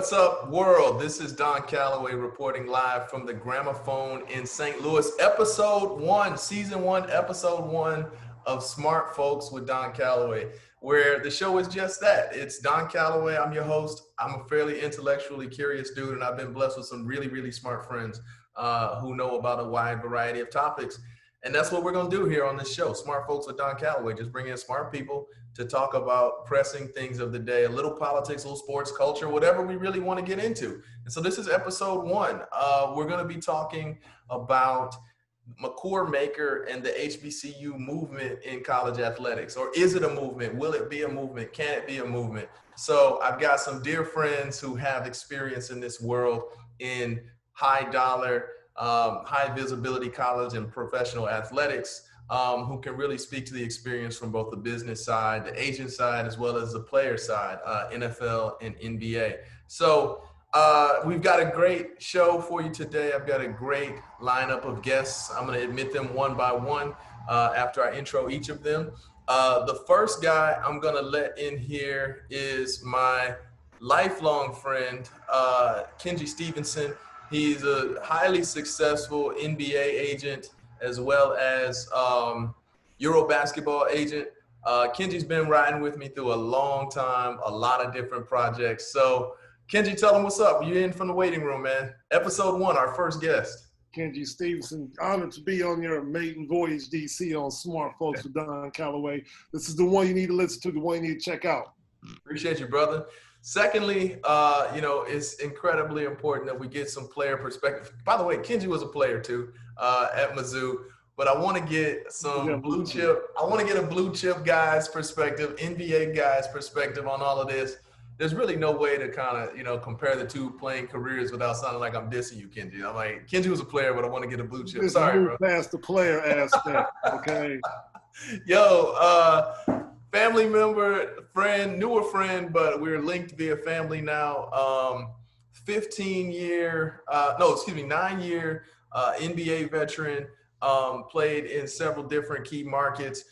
What's up, world? This is Don Calloway reporting live from the Gramophone in St. Louis. Episode 1, Season 1, Episode 1 of SmartFolks with Don Calloway, where the show is just that. It's Don Calloway. I'm your host. I'm a fairly intellectually curious dude, and I've been blessed with some really, really smart friends who know about a wide variety of topics. And that's what we're going to do here on this show, Smart Folks with Don Calloway. Just bring in smart people to talk about pressing things of the day, a little politics, a little sports culture, whatever we really want to get into. And so this is episode 1. We're going to be talking about McCord-Maker and the HBCU movement in college athletics. Or is it a movement? Will it be a movement? Can it be a movement? So I've got some dear friends who have experience in this world in high dollar, high visibility college and professional athletics, who can really speak to the experience from both the business side, the agent side, as well as the player side, NFL and NBA. So we've got a great show for you today. I've got a great lineup of guests. I'm going to admit them one by one after I intro each of them. The first guy I'm going to let in here is my lifelong friend, Kenge Stevenson. He's a highly successful NBA agent as well as Euro basketball agent. Kenji's been riding with me through a long time, a lot of different projects. So, Kenge, tell him what's up. You're in from the waiting room, man. Episode 1, our first guest. Kenge Stevenson, honored to be on your maiden voyage, DC, on Smart Folks with Don Calloway. This is the one you need to listen to, the one you need to check out. Appreciate you, brother. Secondly, it's incredibly important that we get some player perspective. By the way, Kenge was a player too at Mizzou, but I want to get some blue chip. I want to get a blue chip guy's perspective, NBA guy's perspective on all of this. There's really no way to kind of, compare the two playing careers without sounding like I'm dissing you, Kenge. I'm like, Kenge was a player, but I want to get a blue chip. Sorry, bro. Past the player aspect, okay? Family member, friend, newer friend, but we're linked via family now. 9-year NBA veteran, played in several different key markets.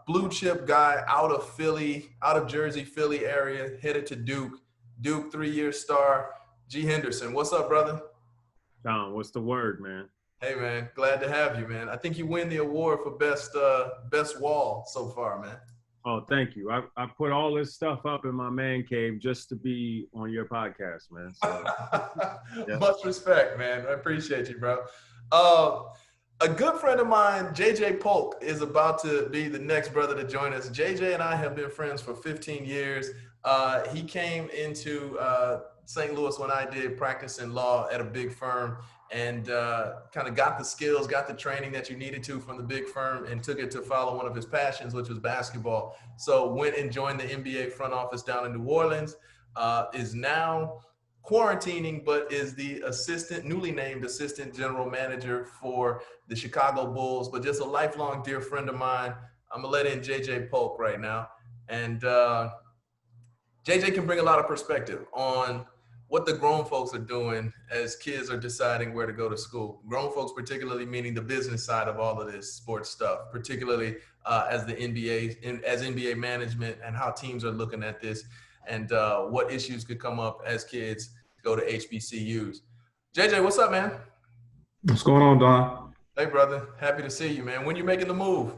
Blue chip guy out of Jersey, Philly area, headed to Duke 3-year star, G. Henderson. What's up, brother? Don, what's the word, man? Hey, man, glad to have you, man. I think you win the award for best wall so far, man. Oh, thank you. I put all this stuff up in my man cave just to be on your podcast, man. So, yeah. Much respect, man. I appreciate you, bro. A good friend of mine, JJ Polk, is about to be the next brother to join us. JJ and I have been friends for 15 years. He came into St. Louis when I did practice in law at a big firm, and kind of got the skills, got the training that you needed to from the big firm, and took it to follow one of his passions, which was basketball. So went and joined the NBA front office down in New Orleans, is now quarantining, but is the newly named assistant general manager for the Chicago Bulls, but just a lifelong dear friend of mine. I'm gonna let in JJ Polk right now. And JJ can bring a lot of perspective on what the grown folks are doing as kids are deciding where to go to school. Grown folks, particularly meaning the business side of all of this sports stuff, particularly as NBA management and how teams are looking at this, and what issues could come up as kids go to HBCUs. JJ, what's up, man? What's going on, Don? Hey, brother. Happy to see you, man. When you making the move?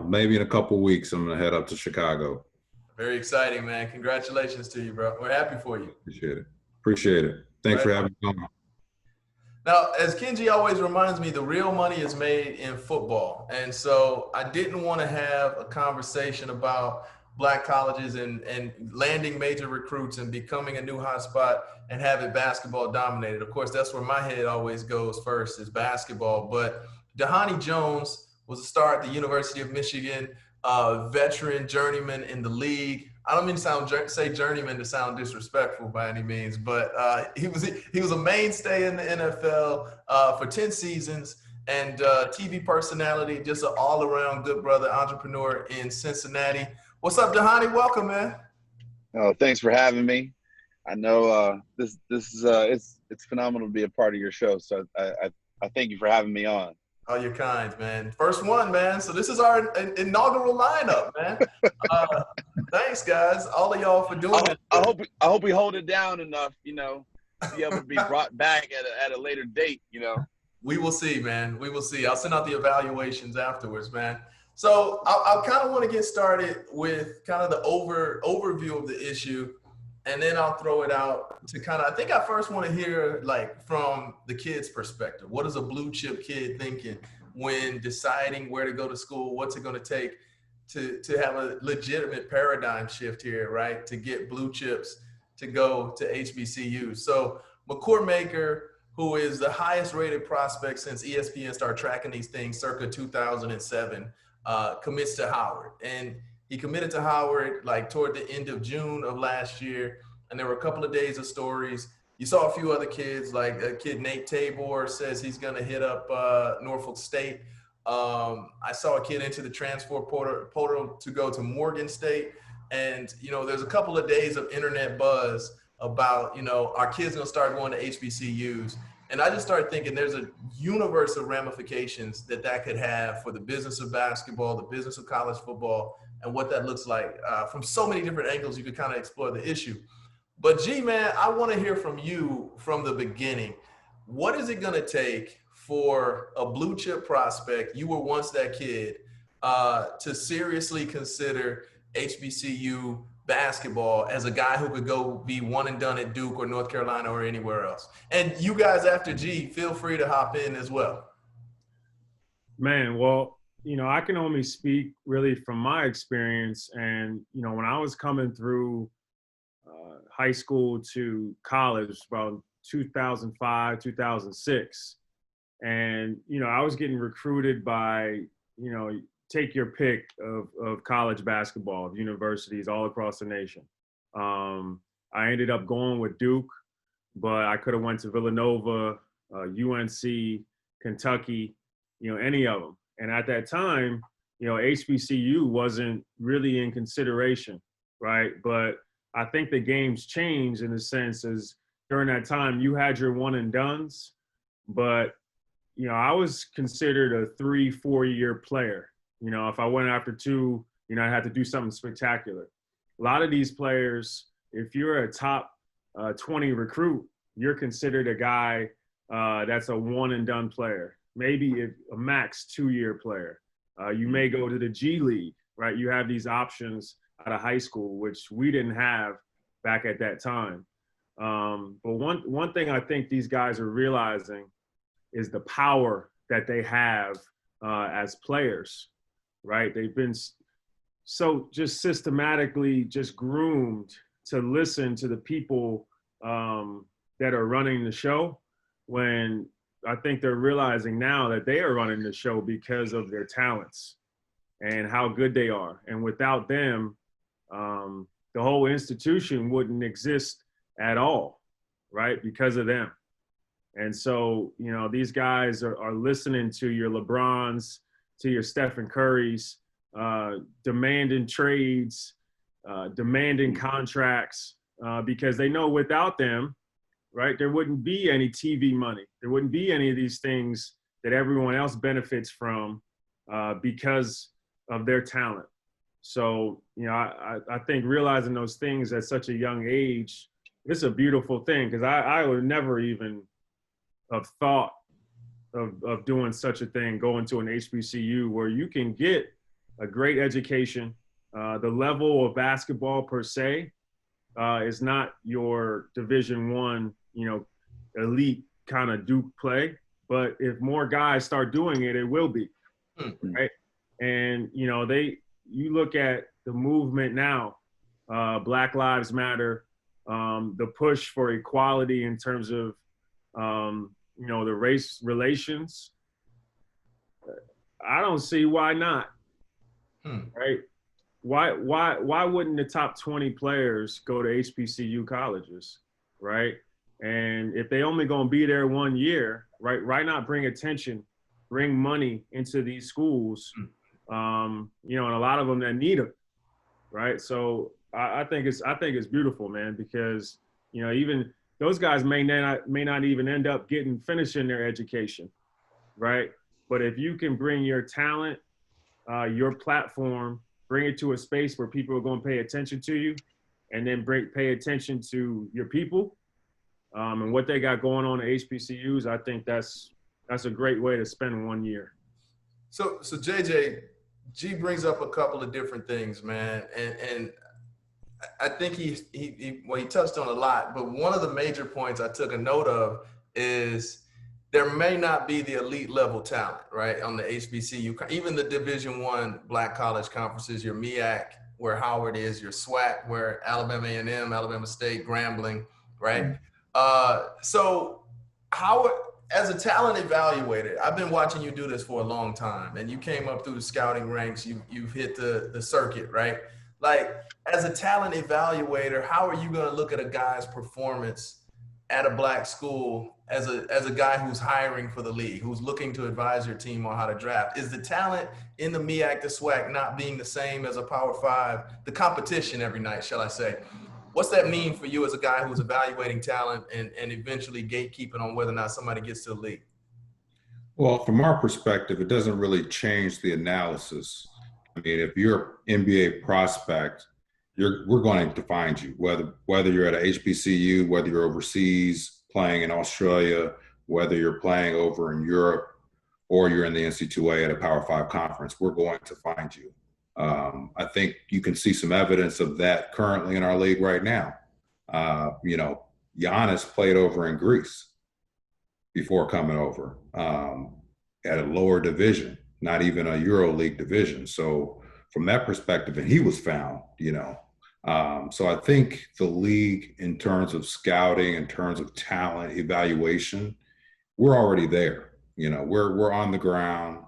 Maybe in a couple weeks, I'm gonna head up to Chicago. Very exciting, man. Congratulations to you, bro. We're happy for you. Appreciate it. Thanks for having me on. Now, as Kenge always reminds me, the real money is made in football. And so I didn't want to have a conversation about black colleges and landing major recruits and becoming a new hotspot and having basketball dominated. Of course, that's where my head always goes first, is basketball. But Dhani Jones was a star at the University of Michigan, veteran journeyman in the league. I don't mean to say journeyman to sound disrespectful by any means, but he was a mainstay in the NFL for 10 seasons, and TV personality, just an all-around good brother, entrepreneur in Cincinnati. What's up, Dhani? Welcome, man. Oh, thanks for having me. I know this is it's phenomenal to be a part of your show, so I thank you for having me on. Oh, you're kind, man. First one, man. So this is our inaugural lineup, man. Thanks, guys. All of y'all for doing it. I hope we hold it down enough, to be able to be brought back at a later date, We will see, man. We will see. I'll send out the evaluations afterwards, man. So I kind of want to get started with kind of the overview of the issue, and then I'll throw it out to kind of, I think I first want to hear like from the kid's perspective. What is a blue chip kid thinking when deciding where to go to school? What's it going to take to have a legitimate paradigm shift here, right? To get blue chips to go to HBCUs. So McCourt Maker, who is the highest rated prospect since ESPN started tracking these things circa 2007, commits to Howard. And he committed to Howard like toward the end of June of last year. And there were a couple of days of stories. You saw a few other kids, like a kid, Nate Tabor, says he's going to hit up Norfolk State. I saw a kid enter the transfer portal to go to Morgan State. And, there's a couple of days of internet buzz about, our kids going to start going to HBCUs. And I just started thinking there's a universe of ramifications that could have for the business of basketball, the business of college football, and what that looks like. From so many different angles, you could kind of explore the issue. But G, man, I want to hear from you from the beginning. What is it going to take for a blue chip prospect, you were once that kid, to seriously consider HBCU basketball as a guy who could go be one and done at Duke or North Carolina or anywhere else? And you guys after G, feel free to hop in as well. Man, well, I can only speak really from my experience. And, when I was coming through high school to college, about 2005, 2006, and, I was getting recruited by, take your pick of college basketball, of universities all across the nation. I ended up going with Duke, but I could have went to Villanova, UNC, Kentucky, any of them. And at that time, HBCU wasn't really in consideration, right? But I think the game's changed in the sense as during that time you had your one and dones, but I was considered a 3-4 year player. If I went after two, I had to do something spectacular. A lot of these players, if you're a top 20 recruit, you're considered a guy that's a one and done player, maybe a max 2-year player. You may go to the G League, right? You have these options out of high school, which we didn't have back at that time. But one thing I think these guys are realizing is the power that they have as players, right? They've been so just systematically just groomed to listen to the people that are running the show, when I think they're realizing now that they are running the show because of their talents and how good they are. And without them, the whole institution wouldn't exist at all, right? Because of them. And so, these guys are listening to your LeBrons, to your Stephen Currys, demanding trades, demanding contracts, because they know without them, right, there wouldn't be any TV money. There wouldn't be any of these things that everyone else benefits from because of their talent. So, I think realizing those things at such a young age, it's a beautiful thing, because I would never even have thought of doing such a thing, going to an HBCU where you can get a great education. The level of basketball per se is not your Division I, elite kind of Duke play. But if more guys start doing it, it will be, right? And, you look at the movement now, Black Lives Matter, the push for equality in terms of, the race relations. I don't see why not, right? Why wouldn't the top 20 players go to HBCU colleges, right? And if they only gonna be there 1 year, right? Why not bring attention, bring money into these schools, and a lot of them that need them, right? So I think it's beautiful, man, because even those guys may not even end up finishing their education, right? But if you can bring your talent, your platform, bring it to a space where people are going to pay attention to you, and then pay attention to your people and what they got going on at HBCUs. I think that's a great way to spend 1 year. So JJ, G brings up a couple of different things, man, and I think he touched on a lot, but one of the major points I took a note of is there may not be the elite level talent, right, on the HBCU, even the Division I Black college conferences, your MEAC, where Howard is, your SWAC, where Alabama A&M, Alabama State, Grambling, right? So how, as a talent evaluator, I've been watching you do this for a long time, and you came up through the scouting ranks, you've hit the circuit, right? Like, as a talent evaluator, how are you going to look at a guy's performance at a Black school as a guy who's hiring for the league, who's looking to advise your team on how to draft? Is the talent in the MEAC, the SWAC, not being the same as a Power 5, the competition every night, shall I say? What's that mean for you as a guy who's evaluating talent and eventually gatekeeping on whether or not somebody gets to the league? Well, from our perspective, it doesn't really change the analysis. I mean, if you're an NBA prospect, we're going to find you, whether you're at a HBCU, whether you're overseas playing in Australia, whether you're playing over in Europe, or you're in the NC2A at a Power 5 conference, we're going to find you. I think you can see some evidence of that currently in our league right now. Giannis played over in Greece before coming over at a lower division, not even a Euro League division. So from that perspective, and he was found, so I think the league, in terms of scouting, in terms of talent evaluation, we're already there. We're on the ground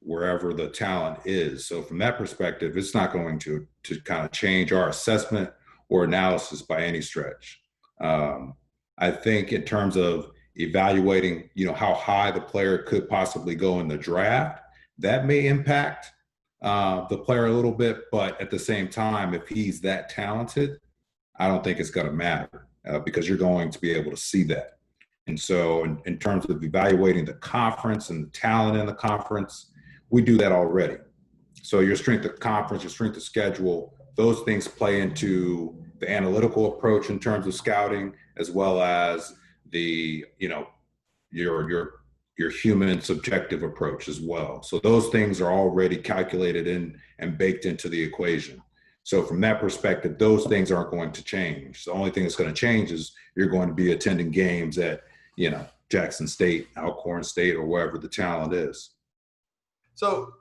wherever the talent is. So from that perspective, it's not going to kind of change our assessment or analysis by any stretch. I think in terms of evaluating, how high the player could possibly go in the draft, that may impact the player a little bit, but at the same time, if he's that talented, I don't think it's going to matter because you're going to be able to see that. And so in terms of evaluating the conference and the talent in the conference, we do that already. So your strength of conference, your strength of schedule, those things play into the analytical approach in terms of scouting, as well as the, your human subjective approach as well. So those things are already calculated in and baked into the equation. So from that perspective, those things aren't going to change. The only thing that's going to change is you're going to be attending games at, Jackson State, Alcorn State, or wherever the talent is. So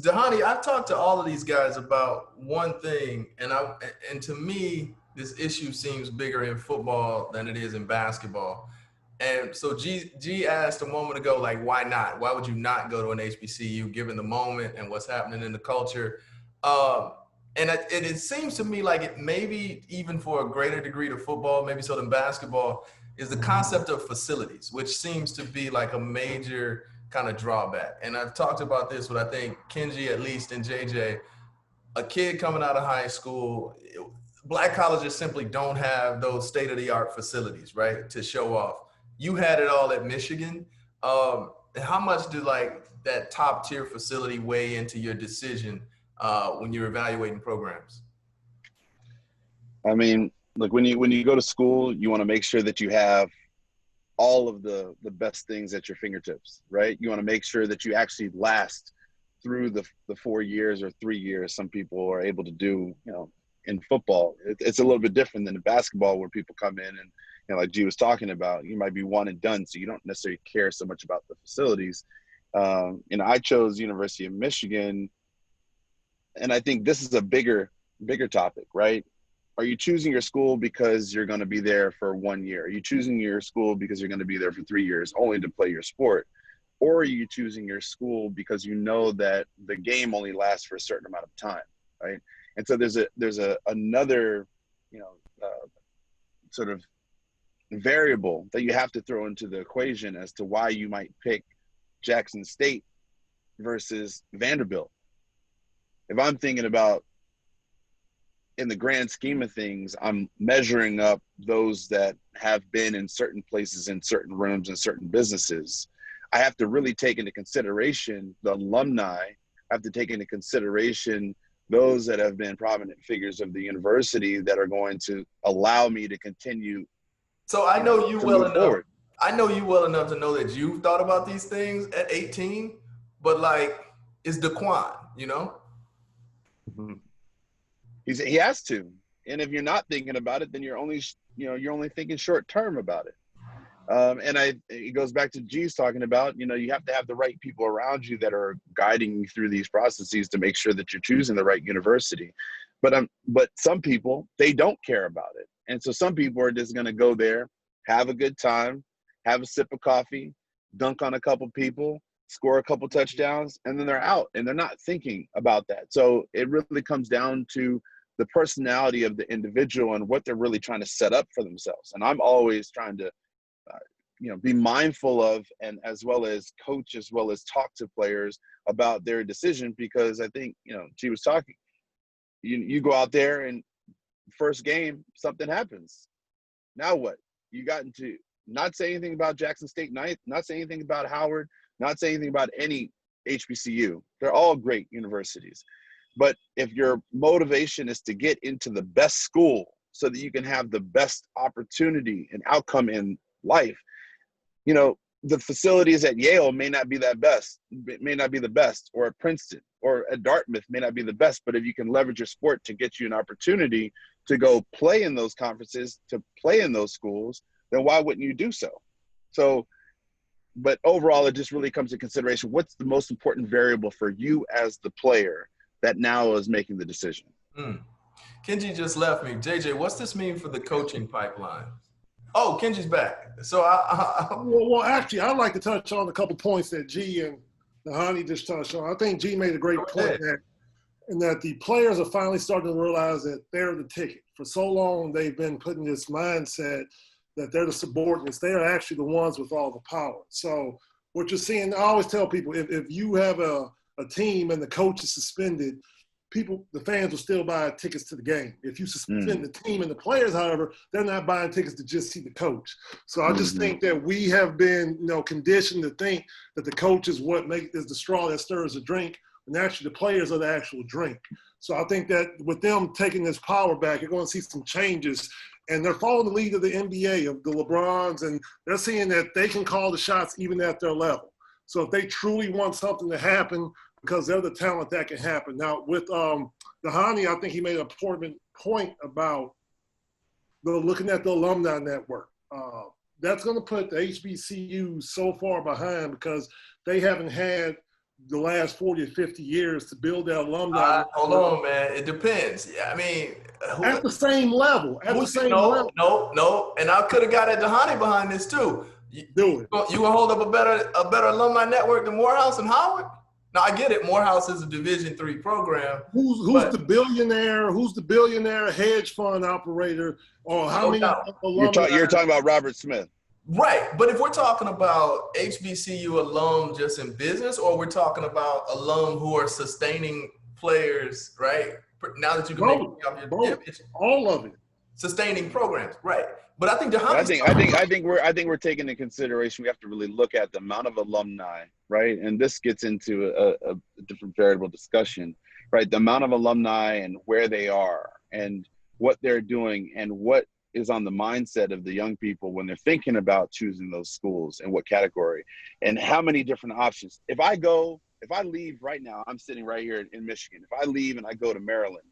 Dhani, I've talked to all of these guys about one thing, and to me, this issue seems bigger in football than it is in basketball. And so G asked a moment ago, like, why not? Why would you not go to an HBCU given the moment and what's happening in the culture? And it seems to me like it maybe even for a greater degree to football, maybe so than basketball, is the concept of facilities, which seems to be like a major kind of drawback. And I've talked about this with, I think, Kenge at least and JJ, a kid coming out of high school, Black colleges simply don't have those state-of-the-art facilities, right, to show off. You had it all at Michigan. How much do that top tier facility weigh into your decision when you're evaluating programs? I mean, look, when you go to school, you want to make sure that you have all of the best things at your fingertips, right? You want to make sure that you actually last through the 4 years or 3 years some people are able to do, in football. It's a little bit different than in basketball where people come in and, like G was talking about, you might be one and done, so you don't necessarily care so much about the facilities. I chose University of Michigan, and I think this is a bigger topic, right? Are you choosing your school because you're going to be there for 1 year? Are you choosing your school because you're going to be there for 3 years only to play your sport? Or are you choosing your school because you know that the game only lasts for a certain amount of time, right? And so there's another, sort of variable that you have to throw into the equation as to why you might pick Jackson State versus Vanderbilt. If I'm thinking about, in the grand scheme of things, I'm measuring up those that have been in certain places, in certain rooms, in certain businesses. I have to really take into consideration the alumni. I have to take into consideration those that have been prominent figures of the university that are going to allow me to continue. So I know you to well move enough. forward. I know you well enough to know that you've thought about these things at 18, but like, it's Daquan, you know? Mhm. He has to. And if you're not thinking about it, then you're only thinking short term about it. And it goes back to G's talking about, you have to have the right people around you that are guiding you through these processes to make sure that you're choosing the right university. But some people, they don't care about it. And so some people are just going to go there, have a good time, have a sip of coffee, dunk on a couple people, score a couple touchdowns, and then they're out and they're not thinking about that. So it really comes down to the personality of the individual and what they're really trying to set up for themselves. And I'm always trying to be mindful of, and as well as coach, as well as talk to players about their decision, because I think, she was talking, you go out there and first game, something happens. Now what? You got into not say anything about Jackson State, not say anything about Howard, not say anything about any HBCU. They're all great universities. But if your motivation is to get into the best school so that you can have the best opportunity and outcome in life, the facilities at Yale may not be the best, or at Princeton or at Dartmouth may not be the best, but if you can leverage your sport to get you an opportunity to go play in those conferences, to play in those schools, then why wouldn't you do so? So, but overall, it just really comes to consideration. What's the most important variable for you as the player that now is making the decision? Kenge just left me. JJ, what's this mean for the coaching pipeline? Oh, Kenji's back. So Well, actually, I'd like to touch on a couple points that G and Dhani just touched on. I think G made a great point that the players are finally starting to realize that they're the ticket. For so long, they've been put in this mindset that they're the subordinates. They are actually the ones with all the power. So what you're seeing, I always tell people, if you have a team and the coach is suspended, the fans will still buy tickets to the game. If you suspend the team and the players, however, they're not buying tickets to just see the coach. So I just think that we have been, conditioned to think that the coach is is the straw that stirs the drink, and actually the players are the actual drink. So I think that with them taking this power back, you're going to see some changes. And they're following the lead of the NBA, of the LeBrons, and they're seeing that they can call the shots even at their level. So if they truly want something to happen, because they're the talent that can happen. Now, with Dhani, I think he made an important point about looking at the alumni network. That's going to put the HBCUs so far behind because they haven't had the last 40 or 50 years to build their alumni. Hold on, man. It depends. I mean, at the same level. No. And I could have got at Dhani behind this too. Do it. You will hold up a better alumni network than Morehouse and Howard? Now I get it. Morehouse is a Division III program. Who's the billionaire? Who's the billionaire hedge fund operator? Or how many? You're talking about Robert Smith, right? But if we're talking about HBCU alum just in business, or we're talking about alum who are sustaining players, right? Now that you can make your image, all of it, sustaining programs, right? But I think I think we're taking into consideration. We have to really look at the amount of alumni, right? And this gets into a different variable discussion, right? The amount of alumni and where they are and what they're doing and what is on the mindset of the young people when they're thinking about choosing those schools and what category and how many different options. If I leave right now, I'm sitting right here in Michigan. If I leave and I go to Maryland,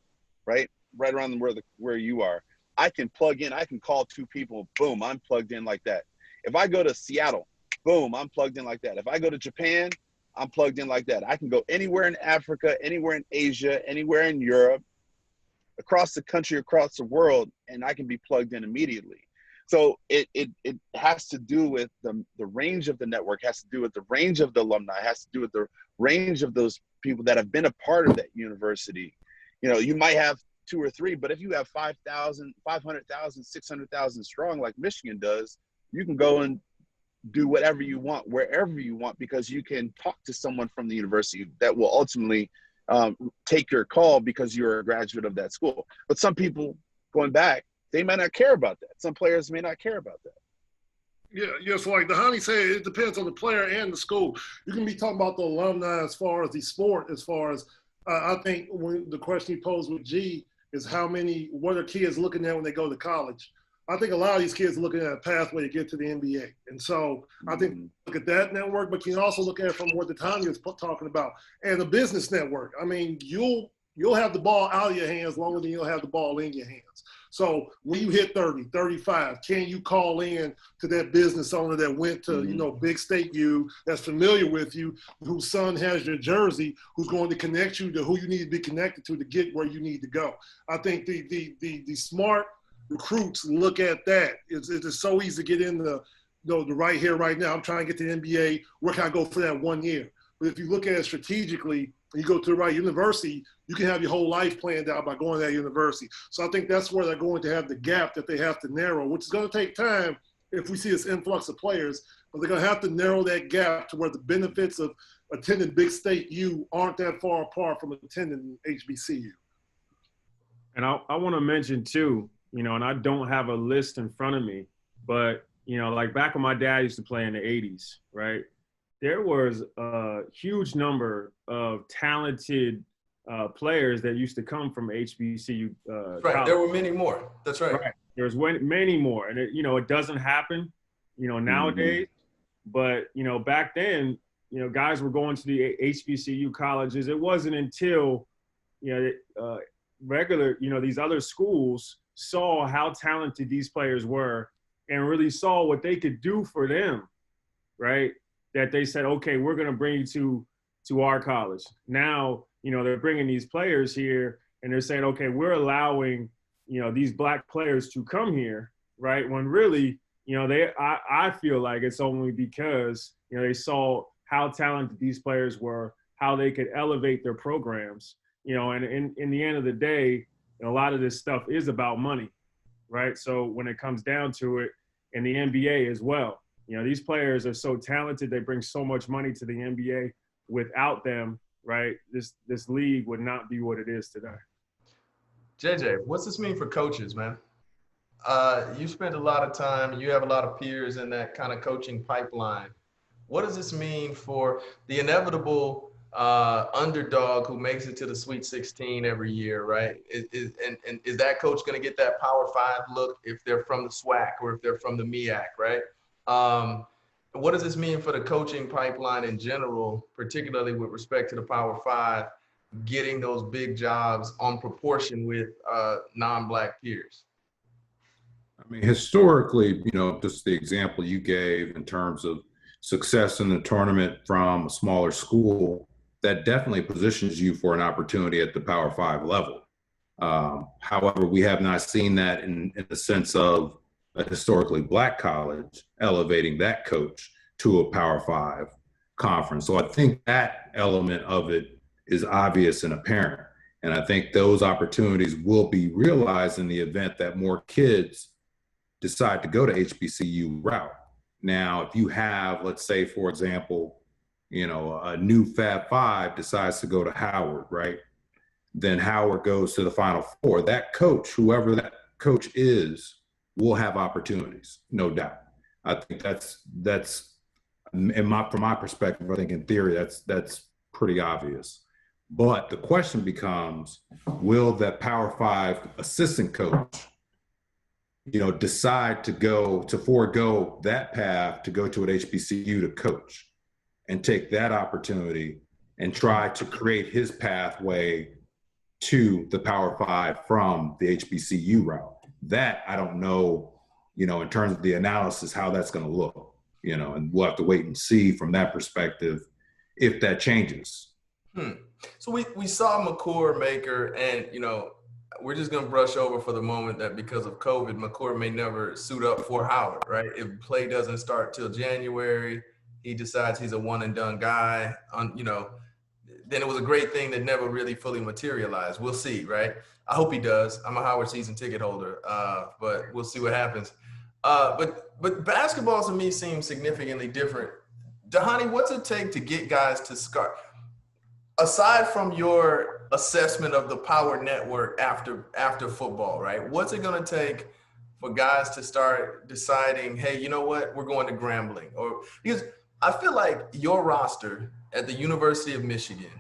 right around where you are, I can plug in, I can call two people, boom, I'm plugged in like that. If I go to Seattle, boom, I'm plugged in like that. If I go to Japan, I'm plugged in like that. I can go anywhere in Africa, anywhere in Asia, anywhere in Europe, across the country, across the world, and I can be plugged in immediately. So it has to do with the range of the network, has to do with the range of the alumni, has to do with the range of those people that have been a part of that university. You might have 2 or 3, but if you have 5,000, 500,000, 600,000 strong like Michigan does, you can go and do whatever you want, wherever you want, because you can talk to someone from the university that will ultimately take your call because you're a graduate of that school. But some people going back, they may not care about that. Some players may not care about that. Yeah. So like Dhani said, it depends on the player and the school. You can be talking about the alumni as far as the sport, as far as I think when the question you posed with G is what are kids looking at when they go to college? I think a lot of these kids are looking at a pathway to get to the NBA. And so I think look at that network, but you can also look at it from what the Dhani was talking about. And the business network. I mean, you'll have the ball out of your hands longer than you'll have the ball in your hands. So when you hit 30, 35, can you call in to that business owner that went to, Big State U, that's familiar with you, whose son has your jersey, who's going to connect you to who you need to be connected to get where you need to go. I think the smart recruits look at that. It's so easy to get in the right here, right now. I'm trying to get to the NBA. Where can I go for that 1 year? But if you look at it strategically, and you go to the right university, you can have your whole life planned out by going to that university. So I think that's where they're going to have the gap that they have to narrow, which is going to take time if we see this influx of players. But they're going to have to narrow that gap to where the benefits of attending Big State U aren't that far apart from attending HBCU. And I want to mention too, and I don't have a list in front of me, but, like back when my dad used to play in the 80s, right? There was a huge number of talented players that used to come from HBCU. Right, college. there were many more. That's right. There's many more, and it doesn't happen, nowadays. But back then, guys were going to the HBCU colleges. It wasn't until regular, these other schools saw how talented these players were and really saw what they could do for them, right? That they said, okay, we're going to bring you to our college. Now, they're bringing these players here and they're saying, okay, we're allowing, these black players to come here, right? When really, I feel like it's only because, they saw how talented these players were, how they could elevate their programs, and in the end of the day, a lot of this stuff is about money, right? So when it comes down to it, in the NBA as well, these players are so talented. They bring so much money to the NBA. Without them, right, this league would not be what it is today. JJ, what's this mean for coaches, man? You spend a lot of time, you have a lot of peers in that kind of coaching pipeline. What does this mean for the inevitable underdog who makes it to the Sweet 16 every year, right? Is that coach going to get that Power 5 look if they're from the SWAC or if they're from the MEAC, right? What does this mean for the coaching pipeline in general, particularly with respect to the Power 5, getting those big jobs on proportion with non-Black peers? I mean, historically, just the example you gave in terms of success in the tournament from a smaller school, that definitely positions you for an opportunity at the Power 5 level. However, we have not seen that in the sense of a historically Black college elevating that coach to a Power 5 conference. So I think that element of it is obvious and apparent. And I think those opportunities will be realized in the event that more kids decide to go to HBCU route. Now, if you have, let's say, for example, a new Fab 5 decides to go to Howard, right? Then Howard goes to the Final Four. That coach, whoever that coach is, will have opportunities, no doubt. I think that's from my perspective, I think in theory, that's pretty obvious. But the question becomes, will that Power 5 assistant coach, decide to forego that path to go to an HBCU to coach and take that opportunity and try to create his pathway to the Power 5 from the HBCU route? That I don't know, in terms of the analysis, how that's going to look, and we'll have to wait and see from that perspective if that changes. So we saw McCord Maker, and, we're just going to brush over for the moment that because of COVID, McCord may never suit up for Howard, right? If play doesn't start till January, he decides he's a one and done guy, then it was a great thing that never really fully materialized. We'll see, right? I hope he does. I'm a Howard season ticket holder, but we'll see what happens. But basketball to me seems significantly different. Dhani, what's it take to get guys to start? Aside from your assessment of the power network after football, right? What's it going to take for guys to start deciding, hey, you know what, we're going to Grambling? Or because I feel like your roster at the University of Michigan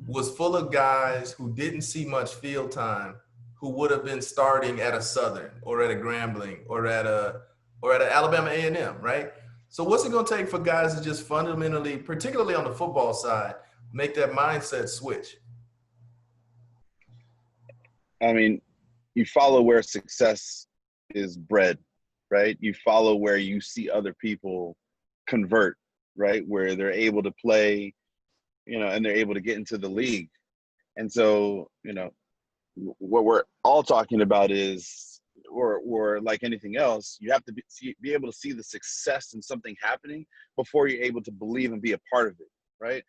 was full of guys who didn't see much field time, who would have been starting at a Southern or at a Grambling or at an Alabama A&M, right? So what's it going to take for guys to just fundamentally, particularly on the football side, make that mindset switch? I mean, you follow where success is bred, right? You follow where you see other people convert, right? Where they're able to play, and they're able to get into the league. And so, what we're all talking about is, or like anything else, you have to be able to see the success in something happening before you're able to believe and be a part of it, right?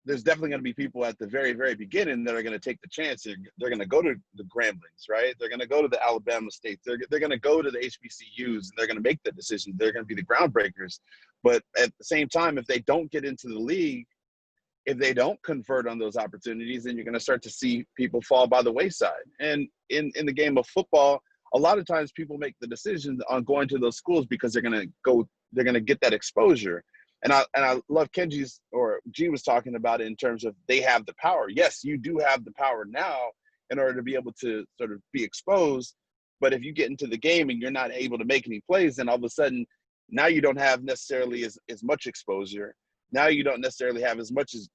There's definitely going to be people at the very, very beginning that are going to take the chance. They're going to go to the Gramblings, right? They're going to go to the Alabama States. They're going to go to the HBCUs, and they're going to make the decision. They're going to be the groundbreakers. But at the same time, if they don't get into the league, if they don't convert on those opportunities, then you're going to start to see people fall by the wayside. And in the game of football, a lot of times people make the decision on going to those schools because they're going to get that exposure. And I love Kenji's, or G was talking about it in terms of they have the power. Yes, you do have the power now in order to be able to sort of be exposed. But if you get into the game and you're not able to make any plays, then all of a sudden now you don't have necessarily as much exposure. Now you don't necessarily have as much as,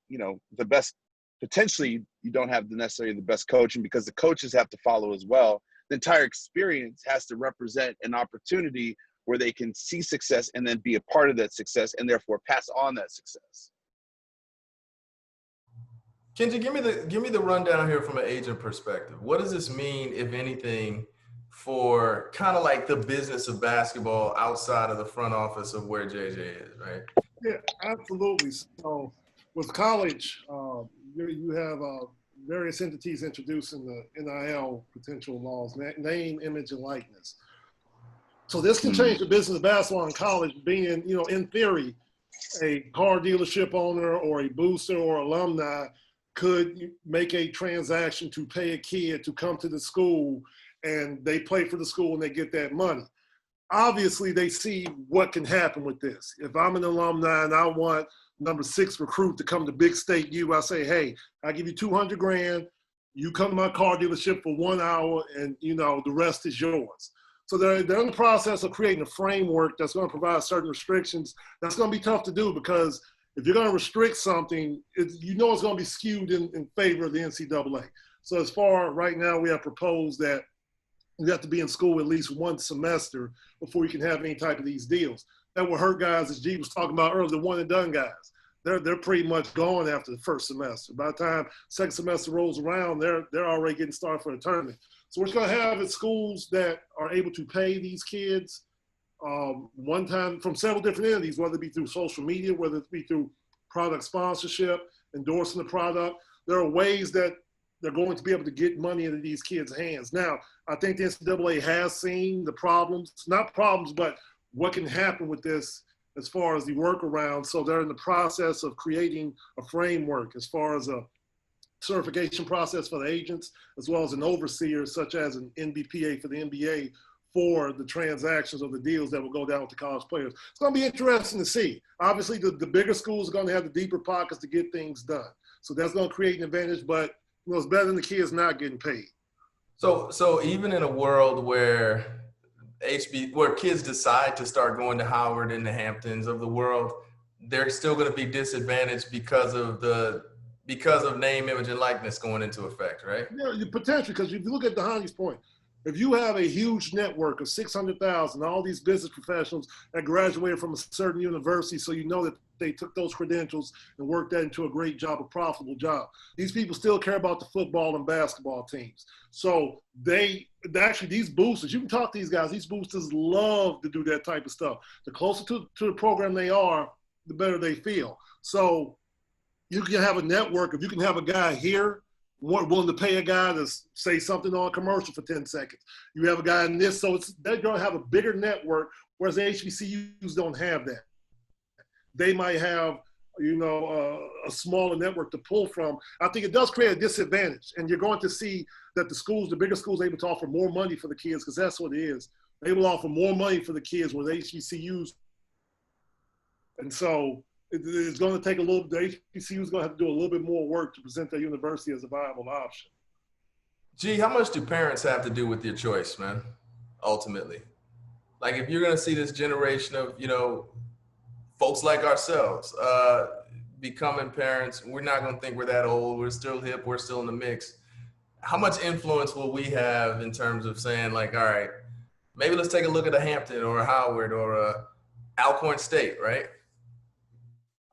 the best. Potentially you don't have necessarily the best coaching, because the coaches have to follow as well. The entire experience has to represent an opportunity where they can see success and then be a part of that success and therefore pass on that success. Kenge, give me the rundown here from an agent perspective. What does this mean, if anything, for kind of like the business of basketball outside of the front office of where JJ is, right? Yeah, absolutely. So with college, you have various entities introducing the NIL potential laws, name, image, and likeness. So this can change the business of basketball in college, being, in theory, a car dealership owner or a booster or alumni could make a transaction to pay a kid to come to the school, and they play for the school and they get that money. Obviously, they see what can happen with this. If I'm an alumni and I want number 6 recruit to come to Big State U, I say, hey, I give you $200,000. You come to my car dealership for 1 hour, and the rest is yours. So they're in the process of creating a framework that's going to provide certain restrictions. That's going to be tough to do, because if you're going to restrict something, it's going to be skewed in favor of the NCAA. So as far right now, we have proposed that you have to be in school at least one semester before you can have any type of these deals. That will hurt guys, as G was talking about earlier, the one and done guys. They're pretty much gone after the first semester. By the time second semester rolls around, they're already getting started for the tournament. So we're going to have at schools that are able to pay these kids one time from several different entities, whether it be through social media, whether it be through product sponsorship, endorsing the product. There are ways that they're going to be able to get money into these kids' hands. Now, I think the NCAA has seen the problems, not problems, but what can happen with this as far as the workaround. So they're in the process of creating a framework as far as a certification process for the agents, as well as an overseer, such as an NBPA for the NBA, for the transactions or the deals that will go down with the college players. It's going to be interesting to see. Obviously, the bigger schools are going to have the deeper pockets to get things done. So that's going to create an advantage, but it's better than the kids not getting paid. So even in a world where kids decide to start going to Howard and the Hamptons of the world, they're still going to be disadvantaged because of name, image, and likeness going into effect, right? Yeah, potentially, because if you look at Dhani's point, if you have a huge network of 600,000, all these business professionals that graduated from a certain university, so that they took those credentials and worked that into a great job, a profitable job. These people still care about the football and basketball teams. So these boosters, you can talk to these guys, these boosters love to do that type of stuff. The closer to the program they are, the better they feel. So you can have a network. If you can have a guy here willing to pay a guy to say something on a commercial for 10 seconds. You have a guy in this, so they're going to have a bigger network, whereas the HBCUs don't have that. They might have, a smaller network to pull from. I think it does create a disadvantage, and you're going to see that the bigger schools, are able to offer more money for the kids, because that's what it is. They will offer more money for the kids with HBCUs. And so it's going to take a little. The HBCU is going to have to do a little bit more work to present their university as a viable option. Gee, how much do parents have to do with your choice, man? Ultimately, like if you're going to see this generation of, you know, folks like ourselves becoming parents, we're not going to think we're that old. We're still hip. We're still in the mix. How much influence will we have in terms of saying, like, all right, maybe let's take a look at a Hampton or a Howard or a Alcorn State, right?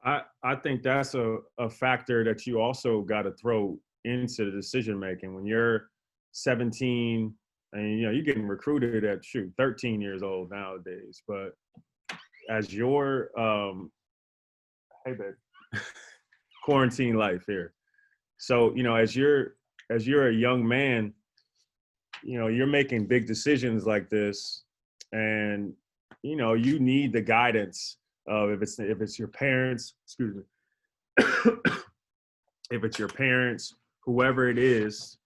I think that's a factor that you also got to throw into the decision making when you're 17 and you know you're getting recruited at 13 years old nowadays. But as your hey babe, quarantine life here. So you know as you're a young man, you know you're making big decisions like this, and you know you need the guidance of if it's your parents, excuse me, if it's your parents, whoever it is,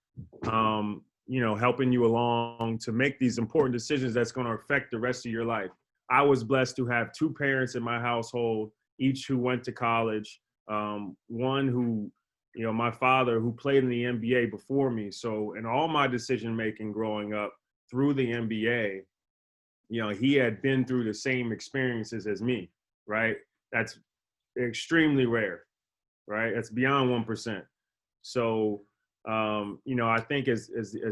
you know, helping you along to make these important decisions that's going to affect the rest of your life. I was blessed to have two parents in my household, each who went to college. One who, you know, my father who played in the NBA before me. So in all my decision making growing up through the NBA, you know, he had been through the same experiences as me, right? That's extremely rare, right? That's beyond 1%. So, you know, I think as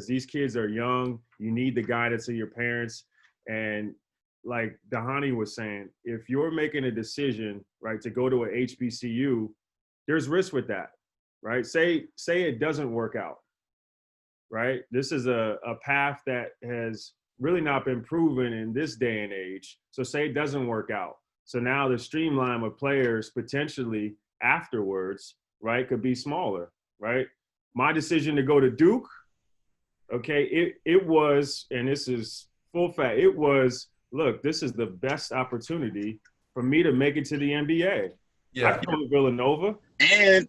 these kids are young, you need the guidance of your parents. And like Dhani was saying, if you're making a decision, right, to go to a HBCU, there's risk with that, right? Say it doesn't work out, right? This is a path that has really not been proven in this day and age. So say it doesn't work out. So now the streamline of players potentially afterwards, right, could be smaller, right? My decision to go to Duke, okay, it was, and this is full fact, it was, look, this is the best opportunity for me to make it to the NBA. Yeah. I go to Villanova. And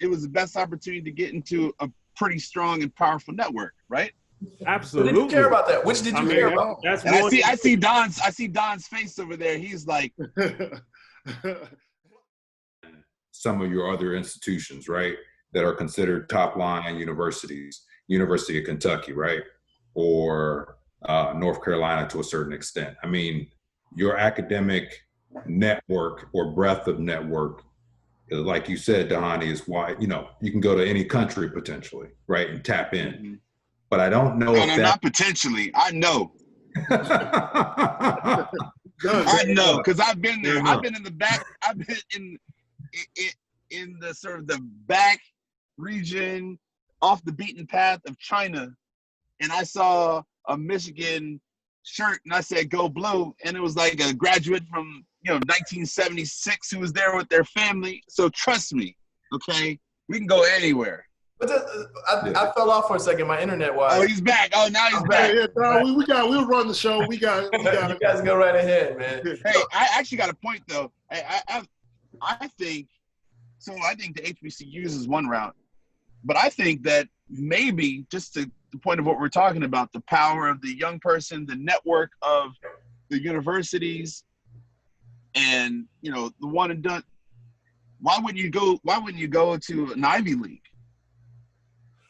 it was the best opportunity to get into a pretty strong and powerful network, right? Absolutely. Did you care about that? Which did you care about? That's And I see Don's face over there. He's like some of your other institutions, right, that are considered top line universities, University of Kentucky, right, or North Carolina to a certain extent. I mean, your academic network or breadth of network, like you said, Dhani, is why, you know, you can go to any country potentially, right, and tap in. Mm-hmm. But I don't know if not potentially. I know. I know, because I've been there. I've been in the back. I've been in the sort of the back region, off the beaten path of China, and I saw a Michigan shirt, and I said "Go Blue," and it was like a graduate from 1976 who was there with their family. So trust me, okay, we can go anywhere. But I fell off for a second. My internet was. Oh, he's back. Oh, now he's back. Yeah, we'll run the show. We got. You guys go right ahead, man. Hey, I actually got a point though. I think so. I think the HBCUs is one route, but I think that maybe just to the point of what we're talking about, the power of the young person, the network of the universities, and the one and done. Why wouldn't you go to an Ivy League?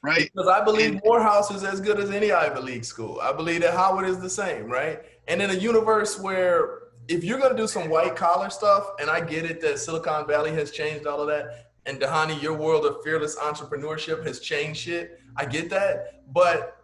Right. Because I believe Morehouse is as good as any Ivy League school. I believe that Howard is the same, right? And in a universe where if you're going to do some white collar stuff, and I get it that Silicon Valley has changed all of that, and Dhani, your world of fearless entrepreneurship has changed shit. I get that. But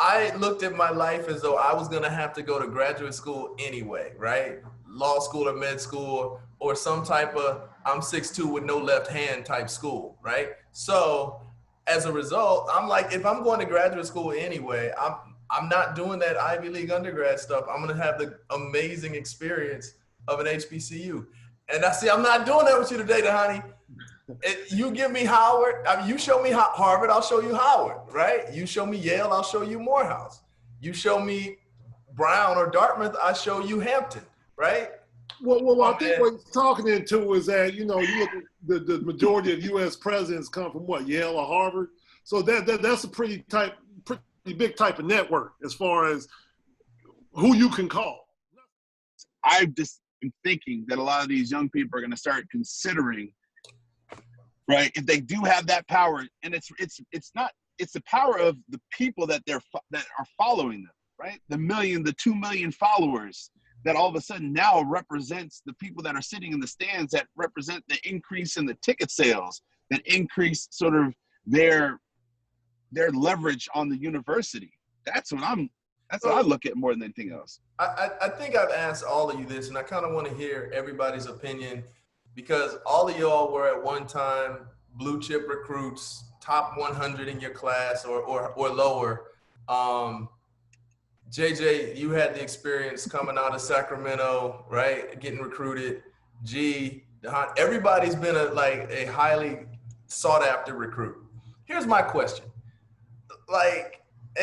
I looked at my life as though I was going to have to go to graduate school anyway, right? Law school or med school or some type of I'm 6'2" with no left hand type school, right? So as a result, I'm like, if I'm going to graduate school anyway, I'm not doing that Ivy League undergrad stuff. I'm going to have the amazing experience of an HBCU. And I'm not doing that with you today, Dhani. You give me Howard. I mean, you show me Harvard, I'll show you Howard, right? You show me Yale, I'll show you Morehouse. You show me Brown or Dartmouth, I show you Hampton, right? Well, I think what he's talking into is that, you look at the majority of U.S. presidents come from what, Yale or Harvard? So that's a pretty big type of network as far as who you can call. I am thinking that a lot of these young people are going to start considering, right? If they do have that power, and it's the power of the people that are following them, right? The 2 million followers that all of a sudden now represents the people that are sitting in the stands, that represent the increase in the ticket sales, that increase sort of their leverage on the university. That's what I look at more than anything else. I think I've asked all of you this, and I kind of want to hear everybody's opinion, because all of y'all were at one time blue chip recruits, top 100 in your class or lower. JJ, you had the experience coming out of Sacramento, right? Getting recruited. G, everybody's been a highly sought after recruit. Here's my question.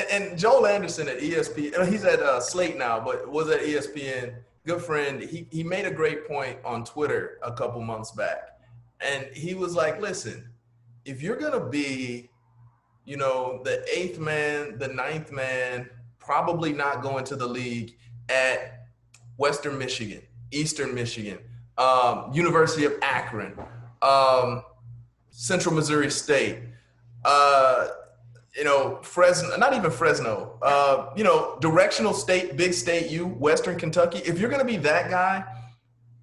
And Joel Anderson at ESPN, he's at Slate now, but was at ESPN, good friend. He made a great point on Twitter a couple months back. And he was like, listen, if you're going to be, the 8th man, the 9th man, probably not going to the league at Western Michigan, Eastern Michigan, University of Akron, Central Missouri State, Fresno, not even Fresno, directional state, big state U, Western Kentucky. If you're going to be that guy,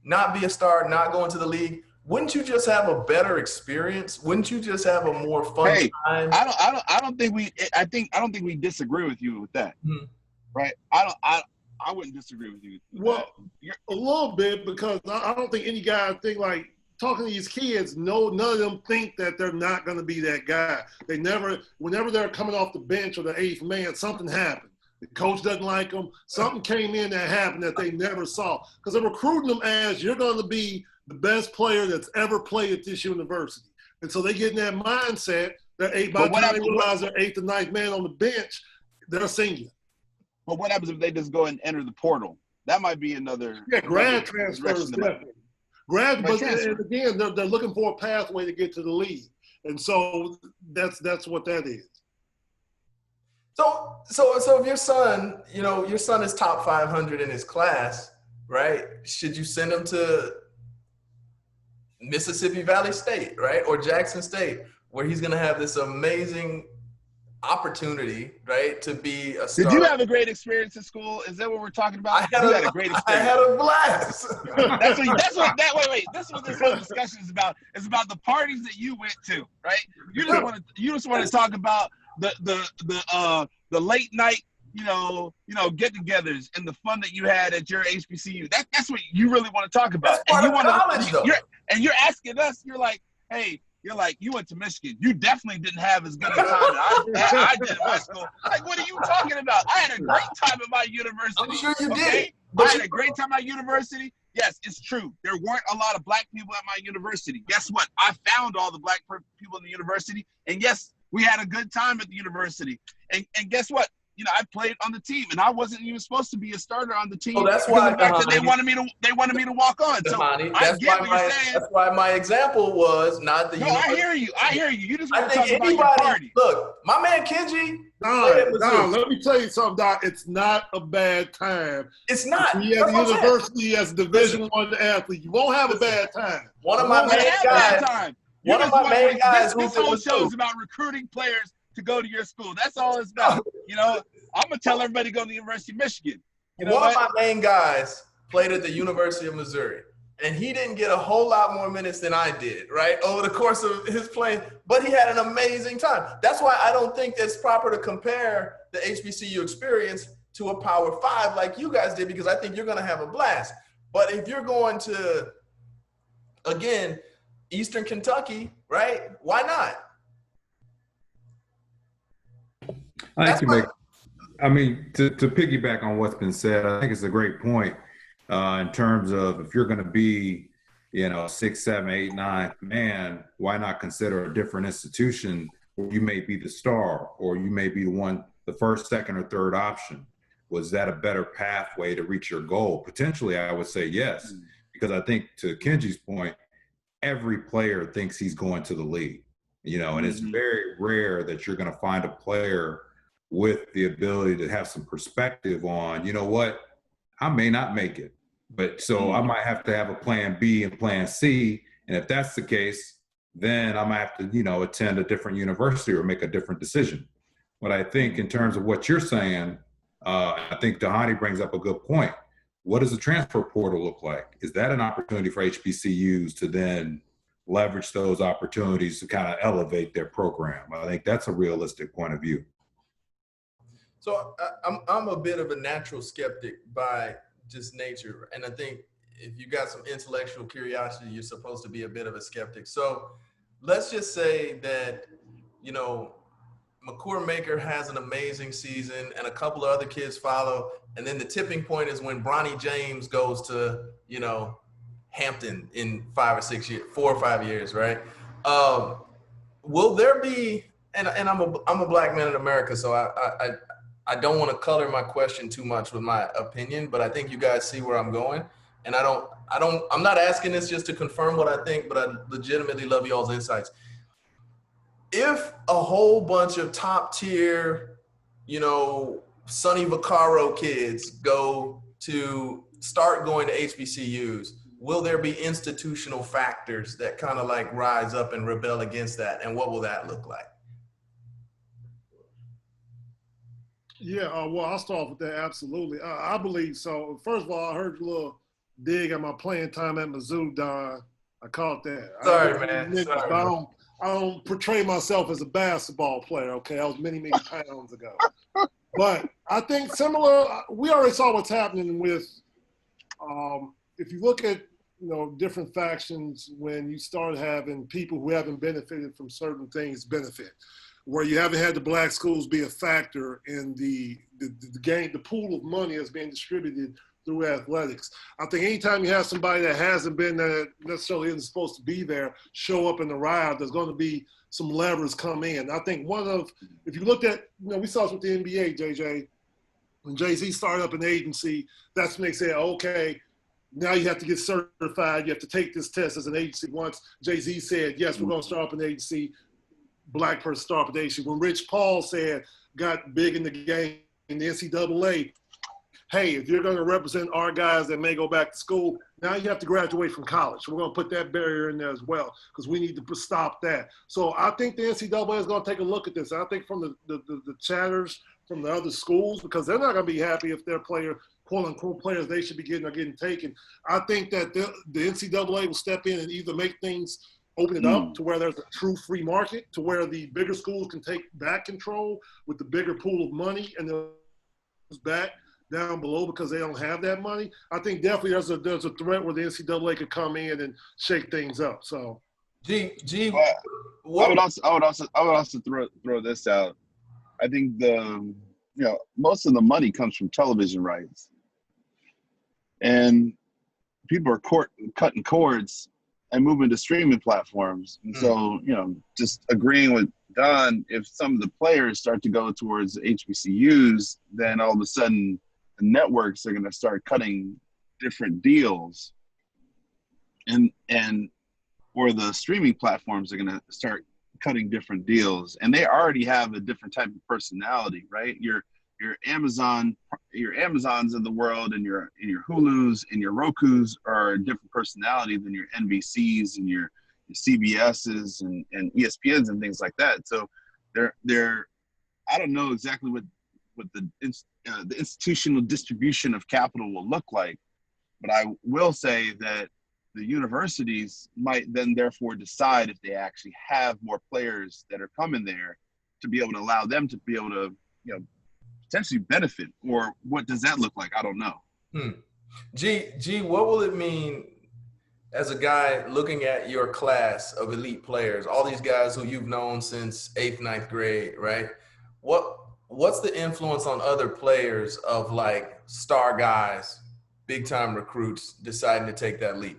not be a star, not going to the league, wouldn't you just have a better experience? Wouldn't you just have a more fun time? I don't think we disagree with you with that. Hmm. Right? I wouldn't disagree with you. Well, a little bit, because I don't think any guy think like talking to these kids, none of them think that they're not going to be that guy. Whenever they're coming off the bench or the 8th man, something happened. The coach doesn't like them. Something came in that happened that they never saw. Because they're recruiting them as you're going to be the best player that's ever played at this university. And so they get in that mindset that by the time they realize they're 8th and 9th man on the bench, they're a senior. But what happens if they just go and enter the portal? That might be another. Yeah, grad transfers definitely. But again, they're looking for a pathway to get to the league, and so that's what that is. So if your son, your son is top 500 in his class, right? Should you send him to Mississippi Valley State, right, or Jackson State, where he's going to have this amazing opportunity, right, to be a star? Did you have a great experience in school? Is that what we're talking about? I had a great experience. I had a blast. Wait. That's what this whole discussion is about. It's about the parties that you went to, right? You just want to talk about the late night, get-togethers and the fun that you had at your HBCU. That's what you really want to talk about. You're asking us. You're like, hey. You went to Michigan. You definitely didn't have as good a time as I did in my school. Like, what are you talking about? I had a great time at my university. I'm sure you did. I had a great time at my university. Yes, it's true. There weren't a lot of black people at my university. Guess what? I found all the black people in the university. And yes, we had a good time at the university. And guess what? I played on the team, and I wasn't even supposed to be a starter on the team. Oh, that's why they wanted me to walk on. So I get what you're saying. That's why my example was not the. No, I hear you. You just want to talk about your party. Look, my man Kenge. Don, let me tell you something, Doc. It's not a bad time. It's not. He at the university as a Division I athlete. You won't have a bad time. One of my main guys. This whole show is about recruiting players to go to your school. That's all it's about. I'm gonna tell everybody to go to the University of Michigan. One of my main guys played at the University of Missouri, and he didn't get a whole lot more minutes than I did, right, over the course of his playing, but he had an amazing time. That's why I don't think it's proper to compare the HBCU experience to a Power 5 like you guys did, because I think you're gonna have a blast. But if you're going to, again, Eastern Kentucky, right, why not? To piggyback on what's been said, I think it's a great point in terms of if you're going to be, 6, 7, 8, 9 man, why not consider a different institution where you may be the star or you may be the first, second, or third option? Was that a better pathway to reach your goal? Potentially, I would say yes, because I think to Kenji's point, every player thinks he's going to the league, and it's very rare that you're going to find a player with the ability to have some perspective on, I may not make it. But so I might have to have a plan B and plan C. And if that's the case, then I might have to, attend a different university or make a different decision. But I think in terms of what you're saying, I think Dhani brings up a good point. What does the transfer portal look like? Is that an opportunity for HBCUs to then leverage those opportunities to kind of elevate their program? I think that's a realistic point of view. So I'm a bit of a natural skeptic by just nature. And I think if you got some intellectual curiosity, you're supposed to be a bit of a skeptic. So let's just say that, McCourt Maker has an amazing season and a couple of other kids follow. And then the tipping point is when Bronny James goes to, Hampton in 4 or 5 years, right? Will there be, and I'm a black man in America, so I don't want to color my question too much with my opinion, but I think you guys see where I'm going. And I'm not asking this just to confirm what I think, but I legitimately love y'all's insights. If a whole bunch of top tier, Sonny Vaccaro kids start going to HBCUs, will there be institutional factors that kind of like rise up and rebel against that? And what will that look like? Yeah, well, I'll start with that. Absolutely. I believe so. First of all, I heard a little dig at my playing time at Mizzou, Don. I caught that. Sorry, man. Sorry. I don't portray myself as a basketball player, okay? That was many, many pounds ago. But I think similar, we already saw what's happening with, if you look at, different factions when you start having people who haven't benefited from certain things benefit, where you haven't had the black schools be a factor in the game, the pool of money that's being distributed through athletics. I think anytime you have somebody that hasn't been there, necessarily isn't supposed to be there, show up in the ride, there's going to be some levers come in. I think if you looked at, we saw this with the NBA, JJ, when Jay-Z started up an agency, that's when they said, okay, now you have to get certified. You have to take this test as an agency. Once Jay-Z said, yes, we're going to start up an agency, black person start up an agency. When Rich Paul got big in the game in the NCAA, hey, if you're going to represent our guys that may go back to school, now you have to graduate from college. We're going to put that barrier in there as well because we need to stop that. So I think the NCAA is going to take a look at this. I think from the chatters from the other schools, because they're not going to be happy if their quote-unquote players they should be getting are getting taken. I think that the NCAA will step in and either make things open it up to where there's a true free market, to where the bigger schools can take back control with the bigger pool of money and the back down below because they don't have that money. I think definitely there's a threat where the NCAA could come in and shake things up. So, I would also throw this out. I think most of the money comes from television rights, and people are cutting cords and moving to streaming platforms. And so, just agreeing with Don, if some of the players start to go towards HBCUs, then all of a sudden the networks are going to start cutting different deals, or the streaming platforms are going to start cutting different deals. And they already have a different type of personality, right? Your Amazons of the world and your Hulus and your Rokus are a different personality than your NBCs and your CBSs and ESPNs and things like that. So they're I don't know exactly what the institutional distribution of capital will look like, but I will say that the universities might then therefore decide if they actually have more players that are coming there to be able to allow them to be able to, potentially benefit. Or what does that look like? I don't know. G, what will it mean as a guy looking at your class of elite players, all these guys who you've known since 8th, 9th grade, right? What's the influence on other players of like star guys, big time recruits deciding to take that leap?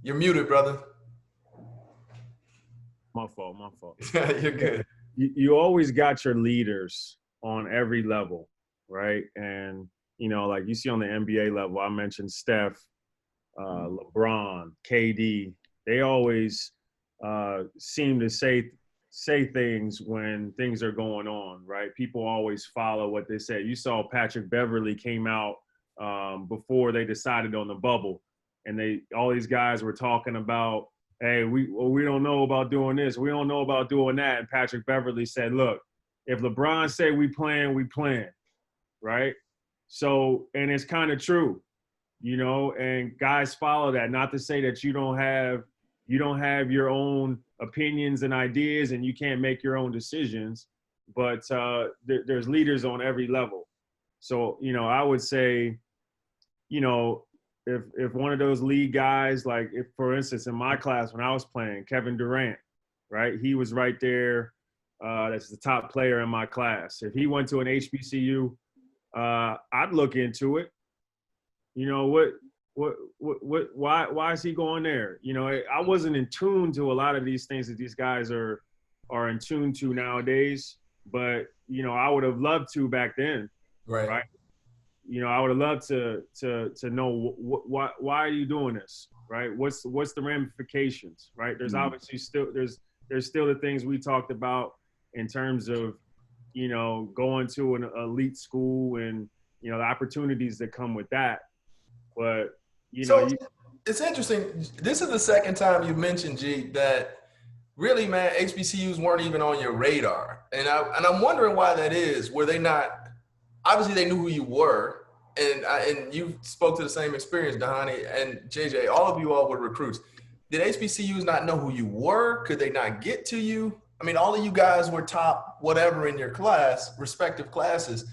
You're muted, brother. My fault. You're good. You always got your leaders on every level, right? And, like you see on the NBA level, I mentioned Steph, LeBron, KD, they always seem to say say things when things are going on, right? People always follow what they say. You saw Patrick Beverley came out before they decided on the bubble, and all these guys were talking about, hey, we don't know about doing this, we don't know about doing that, and Patrick Beverley said, look, if LeBron say we playing, right? So, and it's kind of true, and guys follow that. Not to say that you don't have your own opinions and ideas and you can't make your own decisions, but there's leaders on every level. So, I would say, if one of those lead guys, like if, for instance, in my class when I was playing, Kevin Durant, right? He was right there. That's the top player in my class. If he went to an HBCU, I'd look into it. Why is he going there? I wasn't in tune to a lot of these things that these guys are in tune to nowadays, but I would have loved to back then. Right. I would have loved to know why are you doing this, right? What's the ramifications, right? There's obviously there's still the things we talked about in terms of, going to an elite school and, the opportunities that come with that. But, it's interesting. This is the second time you've mentioned, G, that really, man, HBCUs weren't even on your radar. And I'm wondering why that is. Were they not? Obviously, they knew who you were. And you spoke to the same experience, Dhani and JJ. All of you all were recruits. Did HBCUs not know who you were? Could they not get to you? I mean, all of you guys were top whatever in your class, respective classes.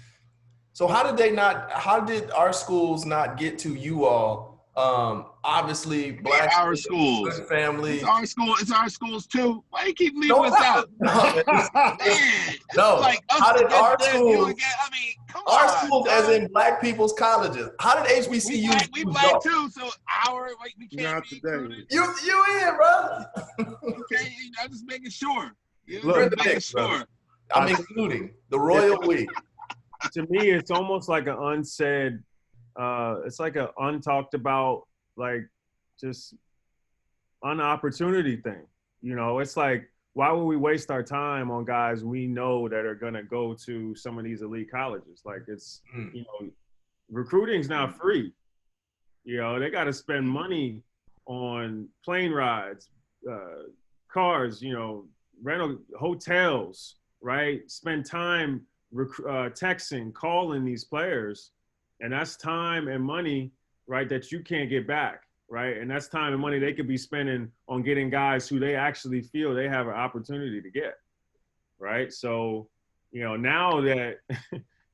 So how did our schools not get to you all? Obviously, black our schools, families. It's our schools too. Why you keep leaving us out? No. Like how did our schools? Come our on. Schools, as in black people's colleges. How did HBCUs? We black too, so we can't. Not be today. You in, bro? Okay, I'm just making sure. You're the making sure. I'm including the royal we. To me, it's almost like an unsaid. It's like an untalked about, like, just unopportunity thing. It's like, why would we waste our time on guys we know that are going to go to some of these elite colleges? Like, it's, recruiting's not free. They got to spend money on plane rides, cars, rental hotels, right? Spend time texting, calling these players. And that's time and money, right, that you can't get back, right? And that's time and money they could be spending on getting guys who they actually feel they have an opportunity to get, right? So, now that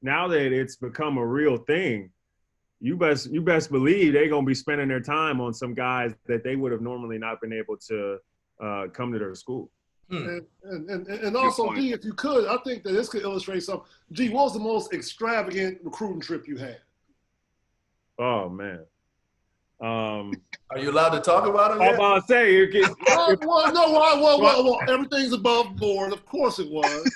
it's become a real thing, you best believe they're gonna be spending their time on some guys that they would have normally not been able to come to their school. And also, G, if you could, I think that this could illustrate something. G, what was the most extravagant recruiting trip you had? Oh man. Are you allowed to talk about it? I'm about to say well, everything's above board. Of course it was.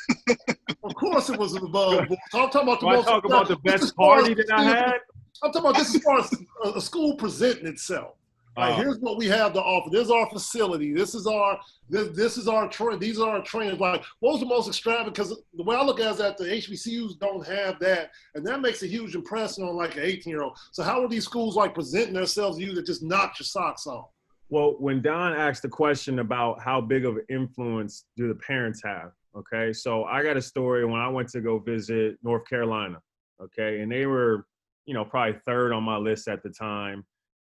Of course it was above board. So I'm talking about the best party that I had. I'm talking about this as far as a school presenting itself. Like, here's what we have to offer. This is our facility. These are our trainers. Like, what was the most extravagant? Because the way I look at it is that the HBCUs don't have that, and that makes a huge impression on like an 18-year-old. So how are these schools like presenting themselves to you that just knock your socks off? Well, when Don asked the question about how big of an influence do the parents have, okay, so I got a story when I went to go visit North Carolina, okay, and they were, probably third on my list at the time.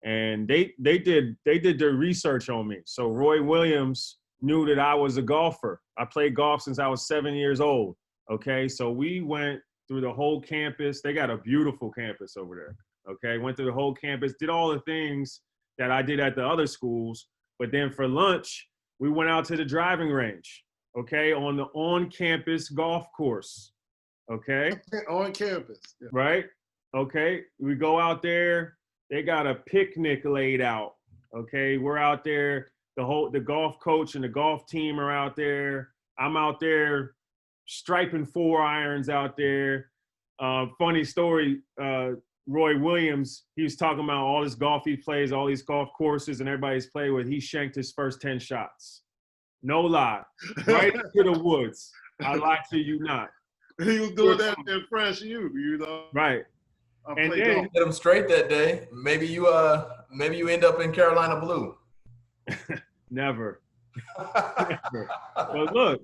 And they did their research on me. So Roy Williams knew that I was a golfer. I played golf since I was 7 years old. Okay, so we went through the whole campus. They got a beautiful campus over there. Okay, went through the whole campus, did all the things that I did at the other schools. But then for lunch, we went out to the driving range. Okay, on the on-campus golf course. Okay, on campus, yeah. Right? Okay, we go out there. They got a picnic laid out. Okay, we're out there. The golf coach and the golf team are out there. I'm out there striping 4 irons out there. Funny story. Roy Williams, he was talking about all this golf he plays, all these golf courses, and everybody's played with. He shanked his first 10 shots. No lie. Right into the woods. I lie to you not. He was doing that in Fresh U, you know. Right. I And played then golf. Hit them straight that day. Maybe you end up in Carolina blue. never. Never. But look,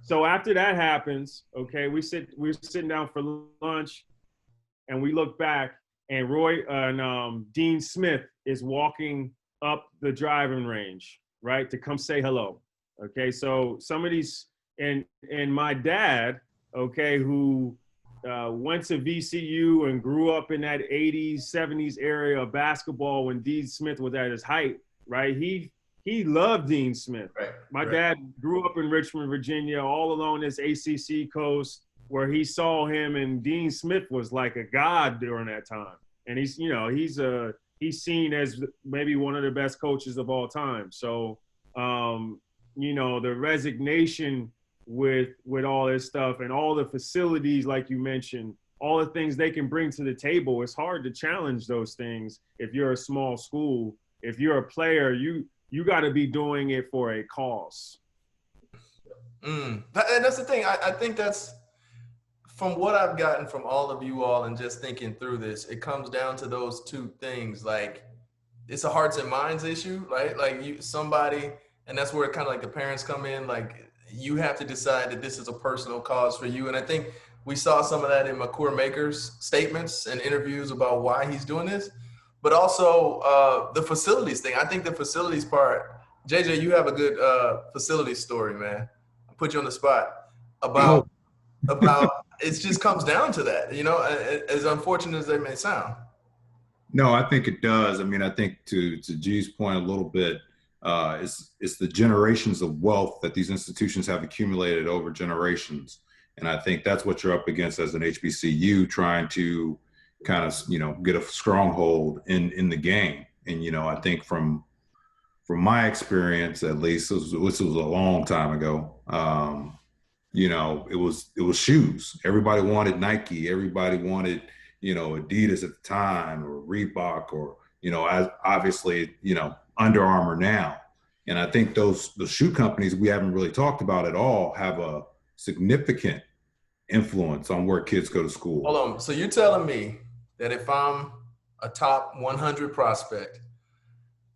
so after that happens, okay, we're sitting down for lunch, and we look back, and Roy and Dean Smith is walking up the driving range, right, to come say hello. Okay, so some of these, and my dad, okay, who went to VCU and grew up in that 80s, 70s area of basketball when Dean Smith was at his height, right? He loved Dean Smith. Right. My dad grew up in Richmond, Virginia, all along this ACC coast, where he saw him, and Dean Smith was like a god during that time. And he's seen as maybe one of the best coaches of all time. So, the resignation with all this stuff and all the facilities, like you mentioned, all the things they can bring to the table, it's hard to challenge those things if you're a small school. If you're a player, you got to be doing it for a cause. And that's the thing. I think that's, from what I've gotten from all of you all and just thinking through this, it comes down to those two things. Like, it's a hearts and minds issue, right? Like and that's where kind of like the parents come in. Like, you have to decide that this is a personal cause for you. And I think we saw some of that in McCour Maker's statements and interviews about why he's doing this, but also the facilities thing. I think the facilities part, JJ, you have a good facilities story, man. I'll put you on the spot about it just comes down to that, as unfortunate as they may sound. No, I think it does. I mean, I think to G's point a little bit, it's the generations of wealth that these institutions have accumulated over generations. And I think that's what you're up against as an HBCU, trying to kind of, get a stronghold in the game. And, I think from my experience, at least, this was a long time ago, it was shoes. Everybody wanted Nike. Everybody wanted, Adidas at the time, or Reebok, or, as obviously, Under Armour now. And I think the shoe companies we haven't really talked about at all have a significant influence on where kids go to school. Hold on. So you're telling me that if I'm a top 100 prospect,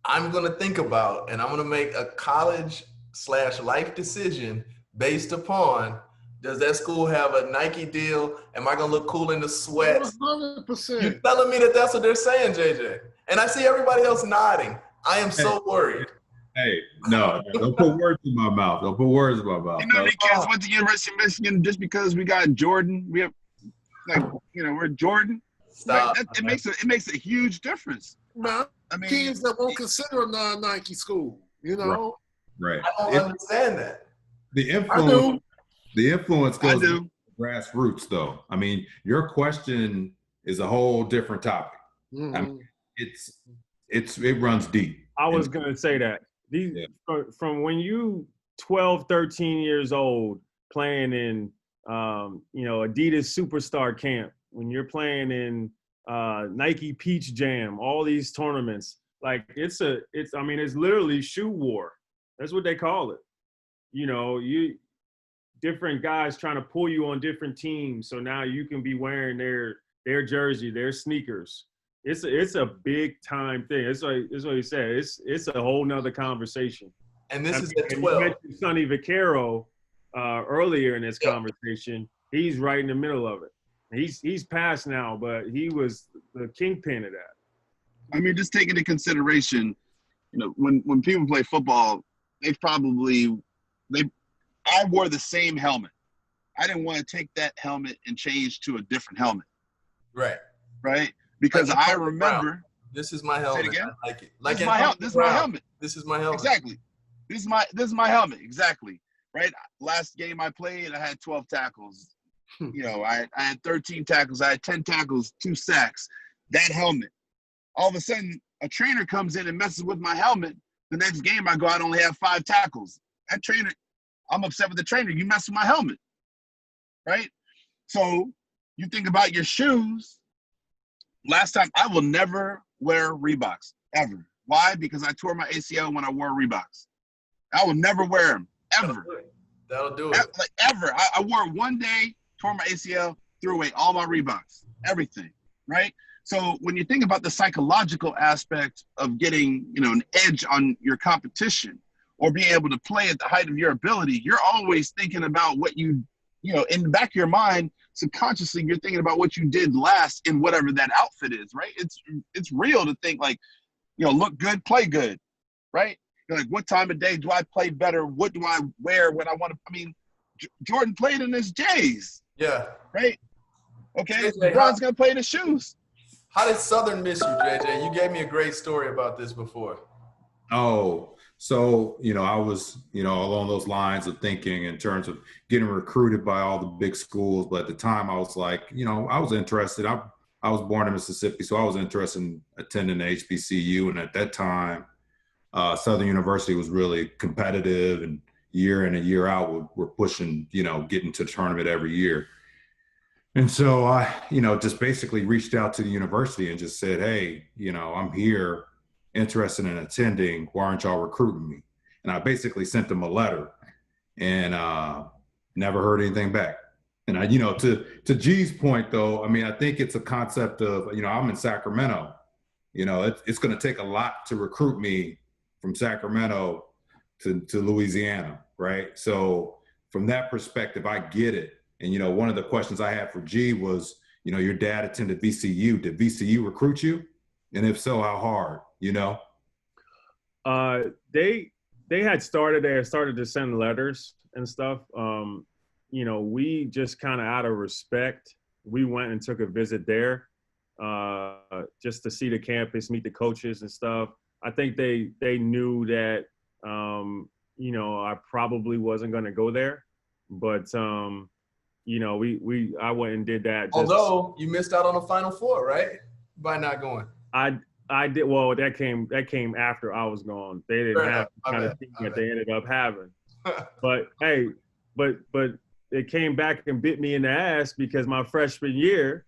I'm going to think about, and I'm going to make a college/life decision based upon, does that school have a Nike deal? Am I going to look cool in the sweats? 100%. You're telling me that that's what they're saying, JJ. And I see everybody else nodding. I am so worried. Hey, no, don't put words in my mouth. Don't put words in my mouth. The kids went to University of Michigan just because we got Jordan. We have, we're Jordan. Stop. It makes a huge difference. Now, I mean, kids that won't consider a non-Nike school, Right. I don't understand that. The influence goes to grassroots, though. I mean, your question is a whole different topic. Mm-hmm. I mean, it runs deep. I was going to say that. From when you 12, 13 years old, playing in, Adidas Superstar Camp, when you're playing in Nike Peach Jam, all these tournaments, like it's literally shoe war. That's what they call it. Different guys trying to pull you on different teams, so now you can be wearing their jersey, their sneakers. It's a big time thing. It's what he said. It's a whole nother conversation. And this is at 12. You mentioned Sonny Vaccaro earlier in this conversation. He's right in the middle of it. He's passed now, but he was the kingpin of that. I mean, just take into consideration, when people play football, I wore the same helmet. I didn't want to take that helmet and change to a different helmet. Right. Right? Because like I remember. This is my helmet. Again? I like it. This is my helmet. This is my helmet. This is my helmet. Exactly. This is my helmet. Exactly. Right? Last game I played, I had 12 tackles. I had 13 tackles. I had 10 tackles, 2 sacks. That helmet. All of a sudden, a trainer comes in and messes with my helmet. The next game I go out, only have 5 tackles. That trainer, I'm upset with the trainer. You messed with my helmet. Right? So you think about your shoes. Last time, I will never wear Reeboks, ever. Why? Because I tore my ACL when I wore Reeboks. I will never wear them, ever. That'll do it. Like ever. I wore it one day, tore my ACL, threw away all my Reeboks, everything, right? So when you think about the psychological aspect of getting, an edge on your competition or being able to play at the height of your ability, you're always thinking about what in the back of your mind, subconsciously, you're thinking about what you did last in whatever that outfit is, right? It's real to think like, look good, play good, right? You're like, what time of day do I play better? What do I wear when I want to? I mean, Jordan played in his J's. Yeah. Right? Okay. JJ, LeBron's going to play in his shoes. How did Southern miss you, JJ? You gave me a great story about this before. Oh, so, I was, along those lines of thinking in terms of getting recruited by all the big schools. But at the time I was like, I was interested. I was born in Mississippi, so I was interested in attending the HBCU. And at that time, Southern University was really competitive, and year in and year out, we're pushing, getting to the tournament every year. And so I, just basically reached out to the university and just said, hey, I'm here interested in attending. Why aren't y'all recruiting me? And I basically sent them a letter and never heard anything back. And I, to G's point though, I think it's a concept of, I'm in Sacramento, it's going to take a lot to recruit me from Sacramento to Louisiana, right? So from that perspective, I get it. And, one of the questions I had for G was, your dad attended VCU. Did VCU recruit you? And if so, how hard, They had started to send letters and stuff. We just kind of out of respect, we went and took a visit there just to see the campus, meet the coaches and stuff. I think they knew that, I probably wasn't going to go there, but, I went and did that. Although you missed out on the Final Four, right? By not going. I did. Well, that came after I was gone. They didn't have the kind of team that they ended up having. But hey, but it came back and bit me in the ass because my freshman year,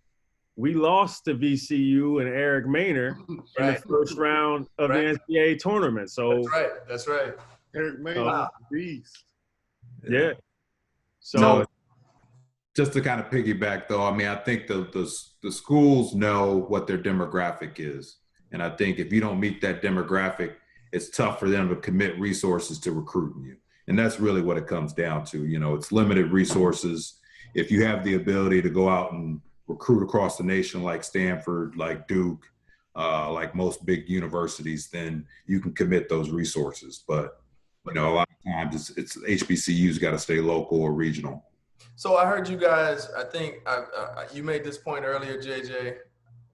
we lost to VCU and Eric Maynor in the first round of the NCAA tournament. So That's right. Eric Maynor, beast. Yeah. So just to kind of piggyback though, I think the schools know what their demographic is. And I think if you don't meet that demographic, it's tough for them to commit resources to recruiting you. And that's really what it comes down to. It's limited resources. If you have the ability to go out and recruit across the nation like Stanford, like Duke, like most big universities, then you can commit those resources. But, a lot of times it's HBCUs got to stay local or regional. So I heard you guys, I think you made this point earlier, JJ,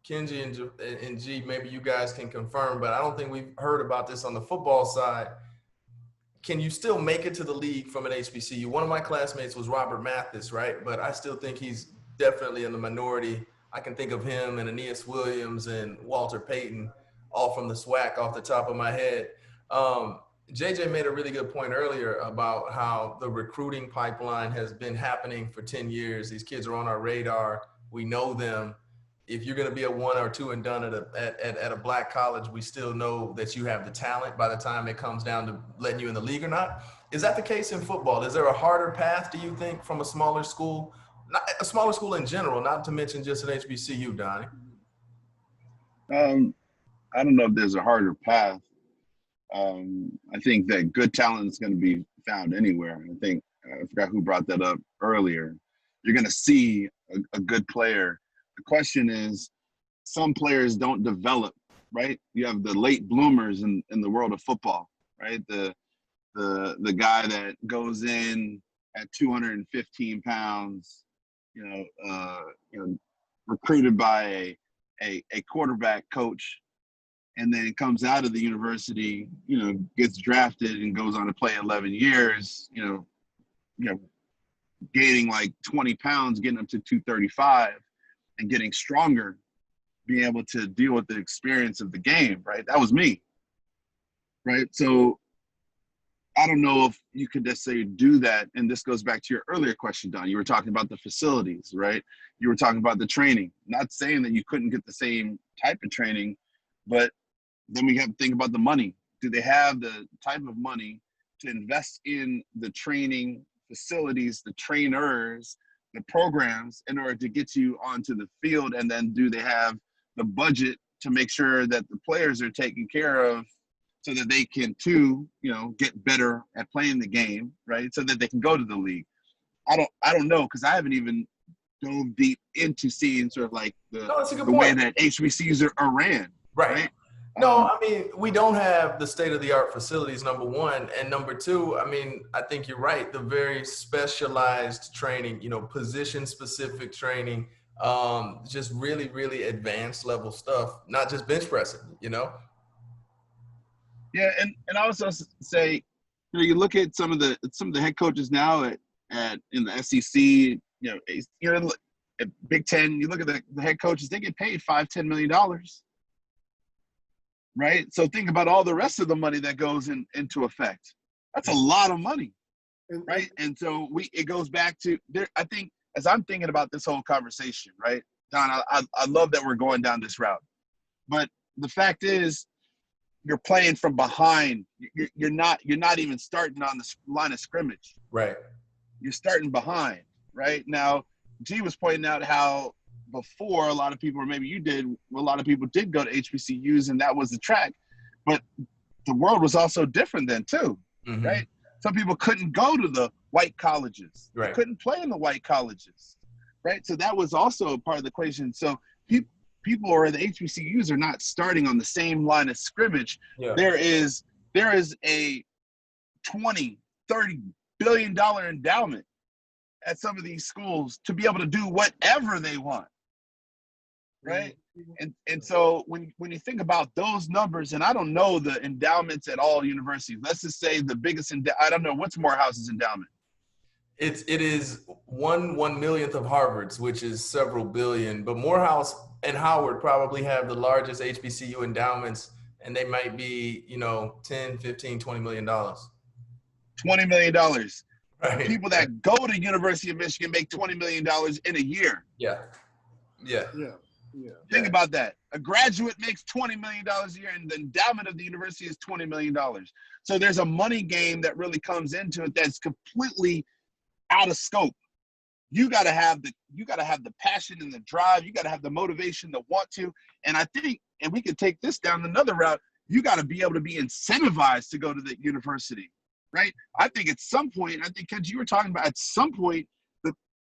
Kenge and G, maybe you guys can confirm, but I don't think we've heard about this on the football side. Can you still make it to the league from an HBCU? One of my classmates was Robert Mathis, right? But I still think he's definitely in the minority. I can think of him and Aeneas Williams and Walter Payton, all from the SWAC off the top of my head. JJ made a really good point earlier about how the recruiting pipeline has been happening for 10 years. These kids are on our radar. We know them. If you're going to be a one or two and done at a black college, we still know that you have the talent by the time it comes down to letting you in the league or not. Is that the case in football? Is there a harder path, do you think, from a smaller school? Not a smaller school in general, not to mention just an HBCU, Dhani. I don't know if there's a harder path. I think that good talent is going to be found anywhere. I think I forgot who brought that up earlier. You're going to see a good player. The question is, some players don't develop, right? You have the late bloomers in the world of football, right? The guy that goes in at 215 pounds, recruited by a quarterback coach, and then comes out of the university, gets drafted and goes on to play 11 years, gaining like 20 pounds, getting up to 235 and getting stronger, being able to deal with the experience of the game, right? That was me, right? So I don't know if you could necessarily do that. And this goes back to your earlier question, Don. You were talking about the facilities, right? You were talking about the training. Not saying that you couldn't get the same type of training, but then we have to think about the money. Do they have the type of money to invest in the training facilities, the trainers, the programs in order to get you onto the field? And then do they have the budget to make sure that the players are taken care of so that they can too, get better at playing the game, right? So that they can go to the league. I don't know, because I haven't even dove deep into seeing sort of like the way that HBCUs are ran. Right. No, I mean, we don't have the state-of-the-art facilities, number one. And number two, I mean, I think you're right. The very specialized training, position-specific training, just really, really advanced level stuff, not just bench pressing, Yeah, and I also say, you look at some of the head coaches now in the SEC, at Big Ten, you look at the head coaches, they get paid $5-10 million. Right? So think about all the rest of the money that goes into effect. That's a lot of money, right? And so it goes back to there. I think as I'm thinking about this whole conversation, right, Don, I love that we're going down this route, but the fact is, you're playing from behind. You're not even starting on the line of scrimmage. Right. You're starting behind. Right now, G was pointing out how before a lot of people, or maybe you did, a lot of people did go to HBCUs, and that was the track. But the world was also different then too, right? Some people couldn't go to the white colleges. Right. They couldn't play in the white colleges, right? So that was also a part of the equation. So people or the HBCUs are not starting on the same line of scrimmage. Yeah. There is a $20-30 billion endowment at some of these schools to be able to do whatever they want, right? And so when you think about those numbers, and I don't know the endowments at all universities. Let's just say the biggest I don't know, what's Morehouse's endowment? It is 1/1,000,000th of Harvard's, which is several billion. But Morehouse and Howard probably have the largest HBCU endowments, and they might be, $10, $15, $20 million. $20 million. Right. People that go to University of Michigan make $20 million in a year. Yeah. Think about that. A graduate makes $20 million a year, and the endowment of the university is $20 million. So there's a money game that really comes into it that's completely out of scope. You gotta have the passion and the drive. You gotta have the motivation to want to. And I think, and we could take this down another route, you gotta be able to be incentivized to go to the university. Right? I think at some point, I think, Kenge, you were talking about at some point,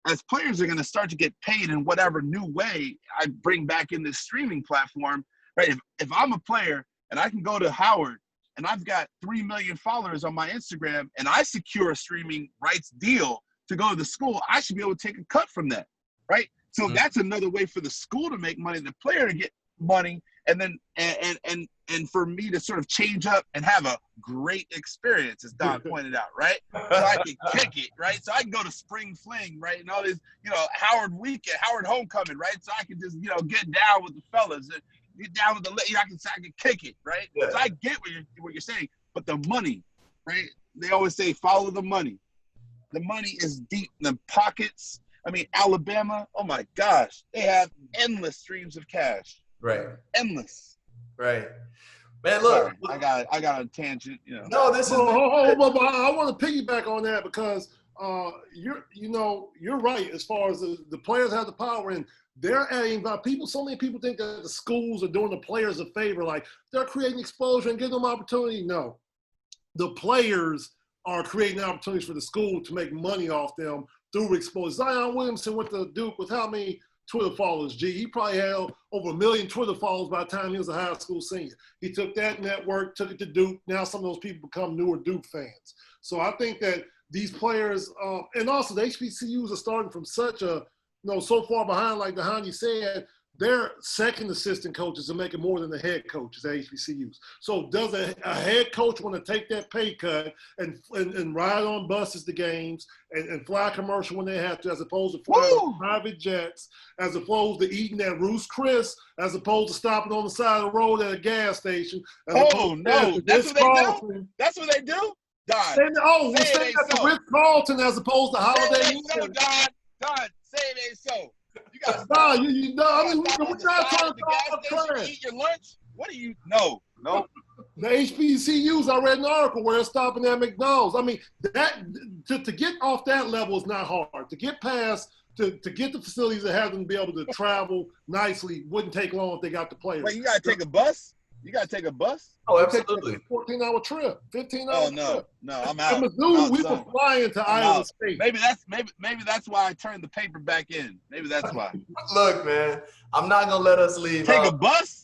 as players are going to start to get paid in whatever new way I bring back in this streaming platform, right? If I'm a player and I can go to Howard and I've got 3 million followers on my Instagram and I secure a streaming rights deal to go to the school, I should be able to take a cut from that, right? So that's another way for the school to make money, the player to get money, and then and for me to sort of change up and have a great experience, as Don pointed out, right? So I can kick it, right? So I can go to spring fling, right? And all this, Howard weekend, Howard homecoming, right? So I can just, get down with the fellas, and get down with I can kick it, right? Yeah. So I get what you're saying, but the money, right? They always say follow the money. The money is deep in the pockets. I mean, Alabama, oh my gosh, they have endless streams of cash. Right. Endless. Right. Man, look. Sorry, I got a tangent. No, this is. I want to piggyback on that because you're right as far as the players have the power, and they're adding people. So many people think that the schools are doing the players a favor, like they're creating exposure and giving them opportunity. No, the players are creating opportunities for the school to make money off them through exposure. Zion Williamson went to Duke with how many Twitter followers? He probably had over 1 million Twitter followers by the time he was a high school senior. He took that network, took it to Duke. Now some of those people become newer Duke fans. So I think that these players, and also the HBCUs are starting from such a, so far behind, like Dhani said, their second assistant coaches are making more than the head coaches at HBCUs. So does a head coach want to take that pay cut and ride on buses to games and fly commercial when they have to, as opposed to flying private jets, as opposed to eating that Ruth's Chris, as opposed to stopping on the side of the road at a gas station? That's what they do? That's what they do? Don. We're staying at the Ritz-Carlton as opposed to Holiday Inn. Don, say it ain't so. You got we're not trying to talk trash. Eat your lunch. What do you? No. The HBCUs, I read an article where it's stopping at McDonald's. I mean, that to get off that level is not hard. To get past, to get the facilities that have them be able to travel nicely wouldn't take long if they got the players. Wait, you gotta take a bus? You gotta take a bus? Oh, absolutely. 14-hour trip, 15-hour Oh no, trip. no, I'm out. From Mizzou, we son. were flying to I'm Iowa out. State. Maybe that's why I turned the paper back in. Maybe that's why. Look, man, I'm not gonna let us leave. Take a bus?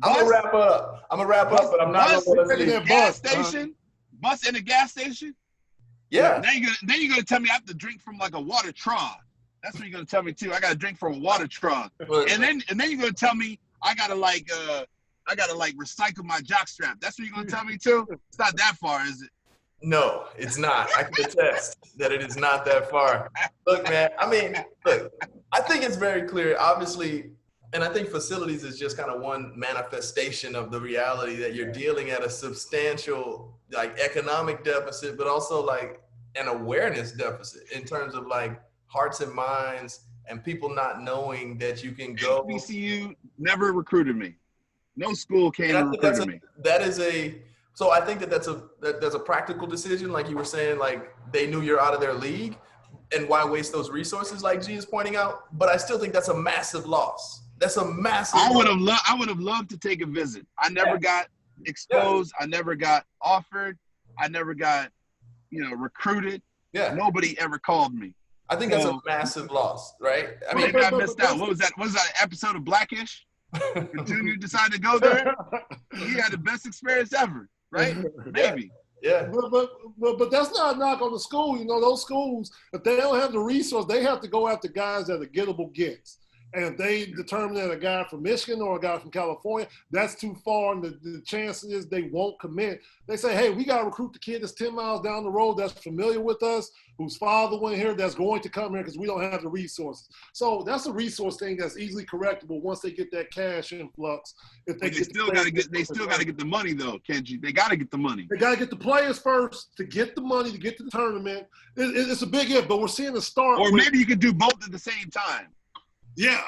I'm gonna wrap up. But I'm not Bus? gonna let us leave. Gas station? Bus in a gas station? Yeah. Then you're gonna tell me I have to drink from like a water tron. That's what you're gonna tell me too. I gotta drink from a water tron. Look, And then you're gonna tell me I gotta recycle my jock strap. That's what you're gonna tell me too? It's not that far, is it? no, it's not. I can attest that it is not that far. Look, man, I mean, look, I think it's very clear, obviously, and I think facilities is just kind of one manifestation of the reality that you're dealing at a substantial, like, economic deficit, but also, like, an awareness deficit in terms of, like, hearts and minds and people not knowing that you can go. HBCU never recruited me. No school came and recruited me. So I think that's a practical decision, like you were saying, like they knew you're out of their league, and why waste those resources, like G is pointing out. But I still think that's a massive loss. That's a massive. I would have loved to take a visit. I never got exposed. I never got offered. I never got, recruited. Yeah. Nobody ever called me. I think that's a massive loss, right? I mean, maybe I missed out. What was that? Was that an episode of Blackish? When Junior decided to go there, he had the best experience ever, right? Maybe. Yeah. But that's not a knock on the school. Those schools, if they don't have the resource, they have to go after guys that are gettable gets. And if they determine that a guy from Michigan or a guy from California, that's too far, and the chances is they won't commit. They say, hey, we got to recruit the kid that's 10 miles down the road that's familiar with us, whose father went here, that's going to come here because we don't have the resources. So that's a resource thing that's easily correctable once they get that cash influx. They still got to get the money though, Kenge. They got to get the money. They got to get the players first to get the money to get to the tournament. It's a big if, but we're seeing the start. Or maybe you could do both at the same time. Yeah,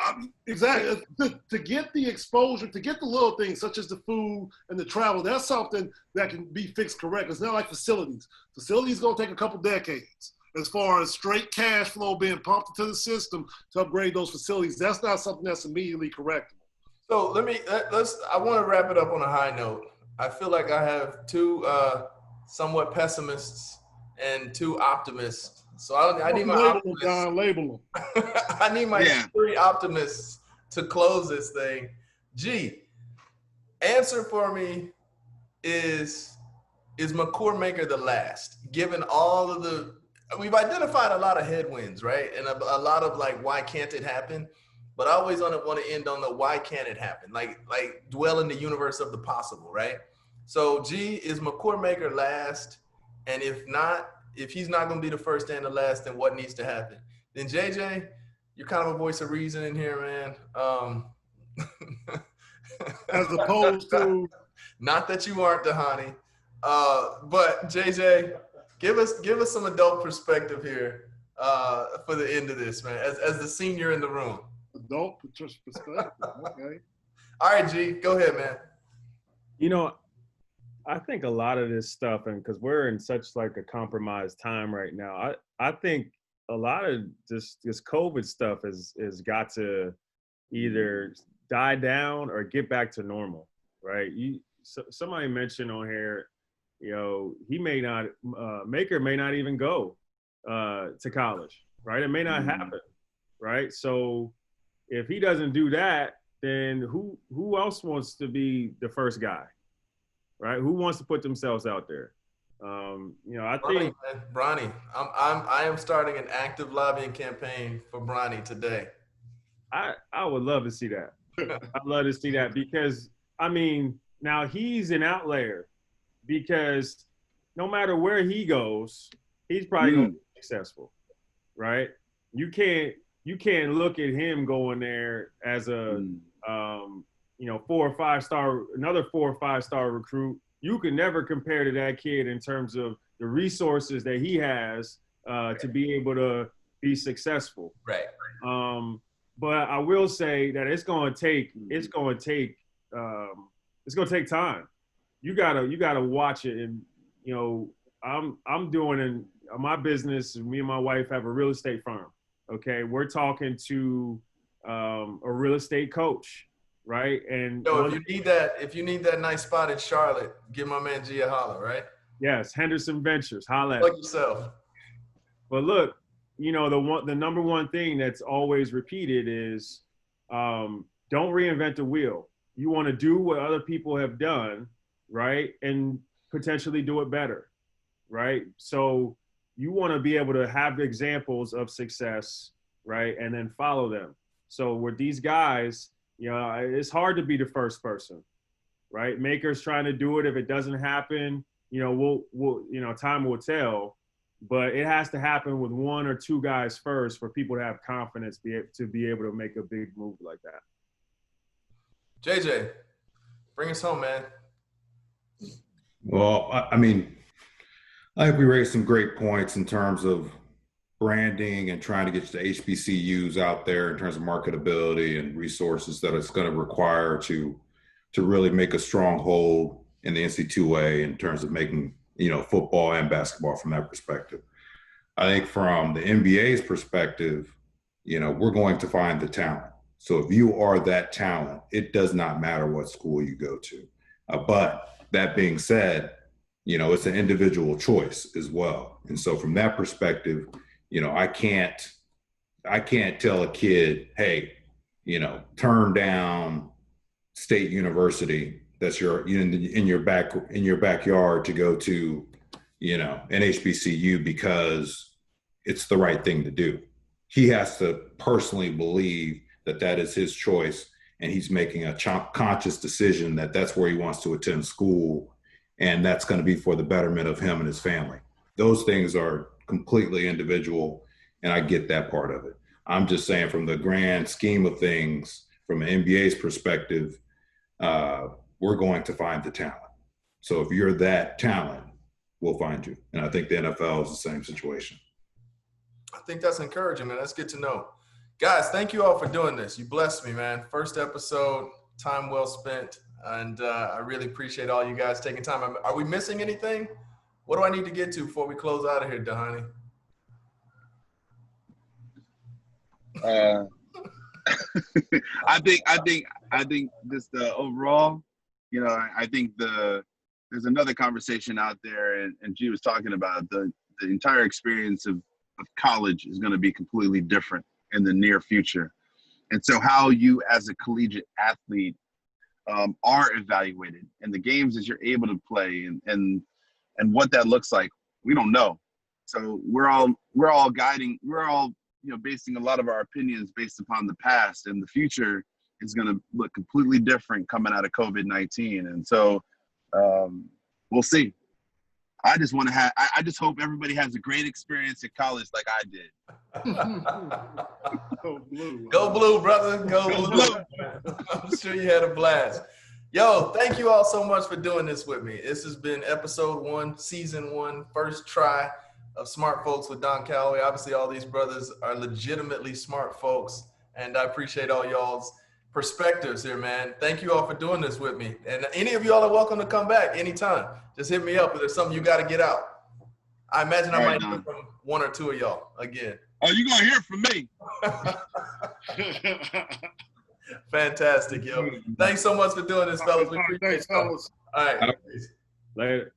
exactly. To get the exposure, to get the little things such as the food and the travel, that's something that can be fixed correct. It's not like facilities. Facilities going to take a couple decades as far as straight cash flow being pumped into the system to upgrade those facilities. That's not something that's immediately correctable. So I want to wrap it up on a high note. I feel like I have two somewhat pessimists and two optimists. So I need my optimists. Label them. I need my three optimists to close this thing. G, answer for me is McCourt-Maker the last? Given all of we've identified a lot of headwinds, right? And a lot of like, why can't it happen? But I always want to end on the why can't it happen? Like dwell in the universe of the possible, right? So G, is McCourt-Maker last? And if he's not going to be the first and the last, then what needs to happen? Then JJ, you're kind of a voice of reason in here, man. As opposed to, not that you aren't, Dhani, but JJ, give us some adult perspective here for the end of this, man. As the senior in the room. Adult perspective. Okay. All right, G, go ahead, man. I think a lot of this stuff, and because we're in such like a compromised time right now, I think a lot of this COVID stuff has got to either die down or get back to normal, right? Somebody mentioned on here, Maker may not even go to college, right? It may not happen, right? So if he doesn't do that, then who else wants to be the first guy? Right? Who wants to put themselves out there? I think Bronny, I am starting an active lobbying campaign for Bronny today. I would love to see that. I'd love to see that because now he's an outlier because no matter where he goes, he's probably going to be successful, right? You can't look at him going there as a 4 or 5 star, another 4 or 5 star recruit. You can never compare to that kid in terms of the resources that he has to be able to be successful. Right. But I will say that it's going to take it's gonna take time. You gotta watch it. And you know, I'm doing in my business. Me and my wife have a real estate firm. Okay, we're talking to a real estate coach, right? And Yo, if you need that nice spot in Charlotte, give my man G a holler, right? yes, Henderson Ventures, holla at Plug me. yourself. But look, you know, the number one thing that's always repeated is don't reinvent the wheel. You want to do what other people have done, right? And potentially do it better, right? So you want to be able to have examples of success, right? And then follow them. So with these guys, you know, it's hard to be the first person, right? Makers trying to do it. If it doesn't happen, you know, we'll you know, time will tell. But it has to happen with one or two guys first for people to have confidence to be able to make a big move like that. JJ, bring us home, man. Well, I mean, I think we raised some great points in terms of branding and trying to get the HBCUs out there in terms of marketability and resources that it's going to require to really make a stronghold in the NC2A in terms of making, you know, football and basketball from that perspective. I think from the NBA's perspective, you know, we're going to find the talent. So if you are that talent, it does not matter what school you go to. But that being said, you know, it's an individual choice as well. And so from that perspective, you know, I can't tell a kid, hey, you know, turn down State University that's in your backyard to go to, you know, an HBCU because it's the right thing to do. He has to personally believe that that is his choice, and he's making a conscious decision that that's where he wants to attend school, and that's going to be for the betterment of him and his family. Those things are completely individual, and I get that part of it. I'm just saying from the grand scheme of things, from an NBA's perspective, we're going to find the talent. So if you're that talent, we'll find you. And I think the NFL is the same situation. I think that's encouraging, man. That's good to know. Guys, thank you all for doing this. You blessed me, man. First episode, time well spent. And I really appreciate all you guys taking time. Are we missing anything? What do I need to get to before we close out of here, Dhani? I think just overall, you know, I think there's another conversation out there, and G was talking about the entire experience of college is going to be completely different in the near future. And so how you as a collegiate athlete are evaluated and the games that you're able to play and what that looks like, we don't know. So we're all you know, basing a lot of our opinions based upon the past, and the future is going to look completely different coming out of COVID-19. And so we'll see. I just hope everybody has a great experience at college like I did. Go blue. Go blue, brother. Go blue. I'm sure you had a blast. Yo, thank you all so much for doing this with me. This has been episode 1, season 1, first try of Smart Folks with Don Calloway. Obviously, all these brothers are legitimately smart folks, and I appreciate all y'all's perspectives here, man. Thank you all for doing this with me. And any of y'all are welcome to come back anytime. Just hit me up if there's something you got to get out. I imagine I might hear from one or two of y'all again. Oh, you're going to hear from me. Fantastic, yo. Thanks so much for doing this, fellas. We appreciate it. Thanks, fellas. All right. Later.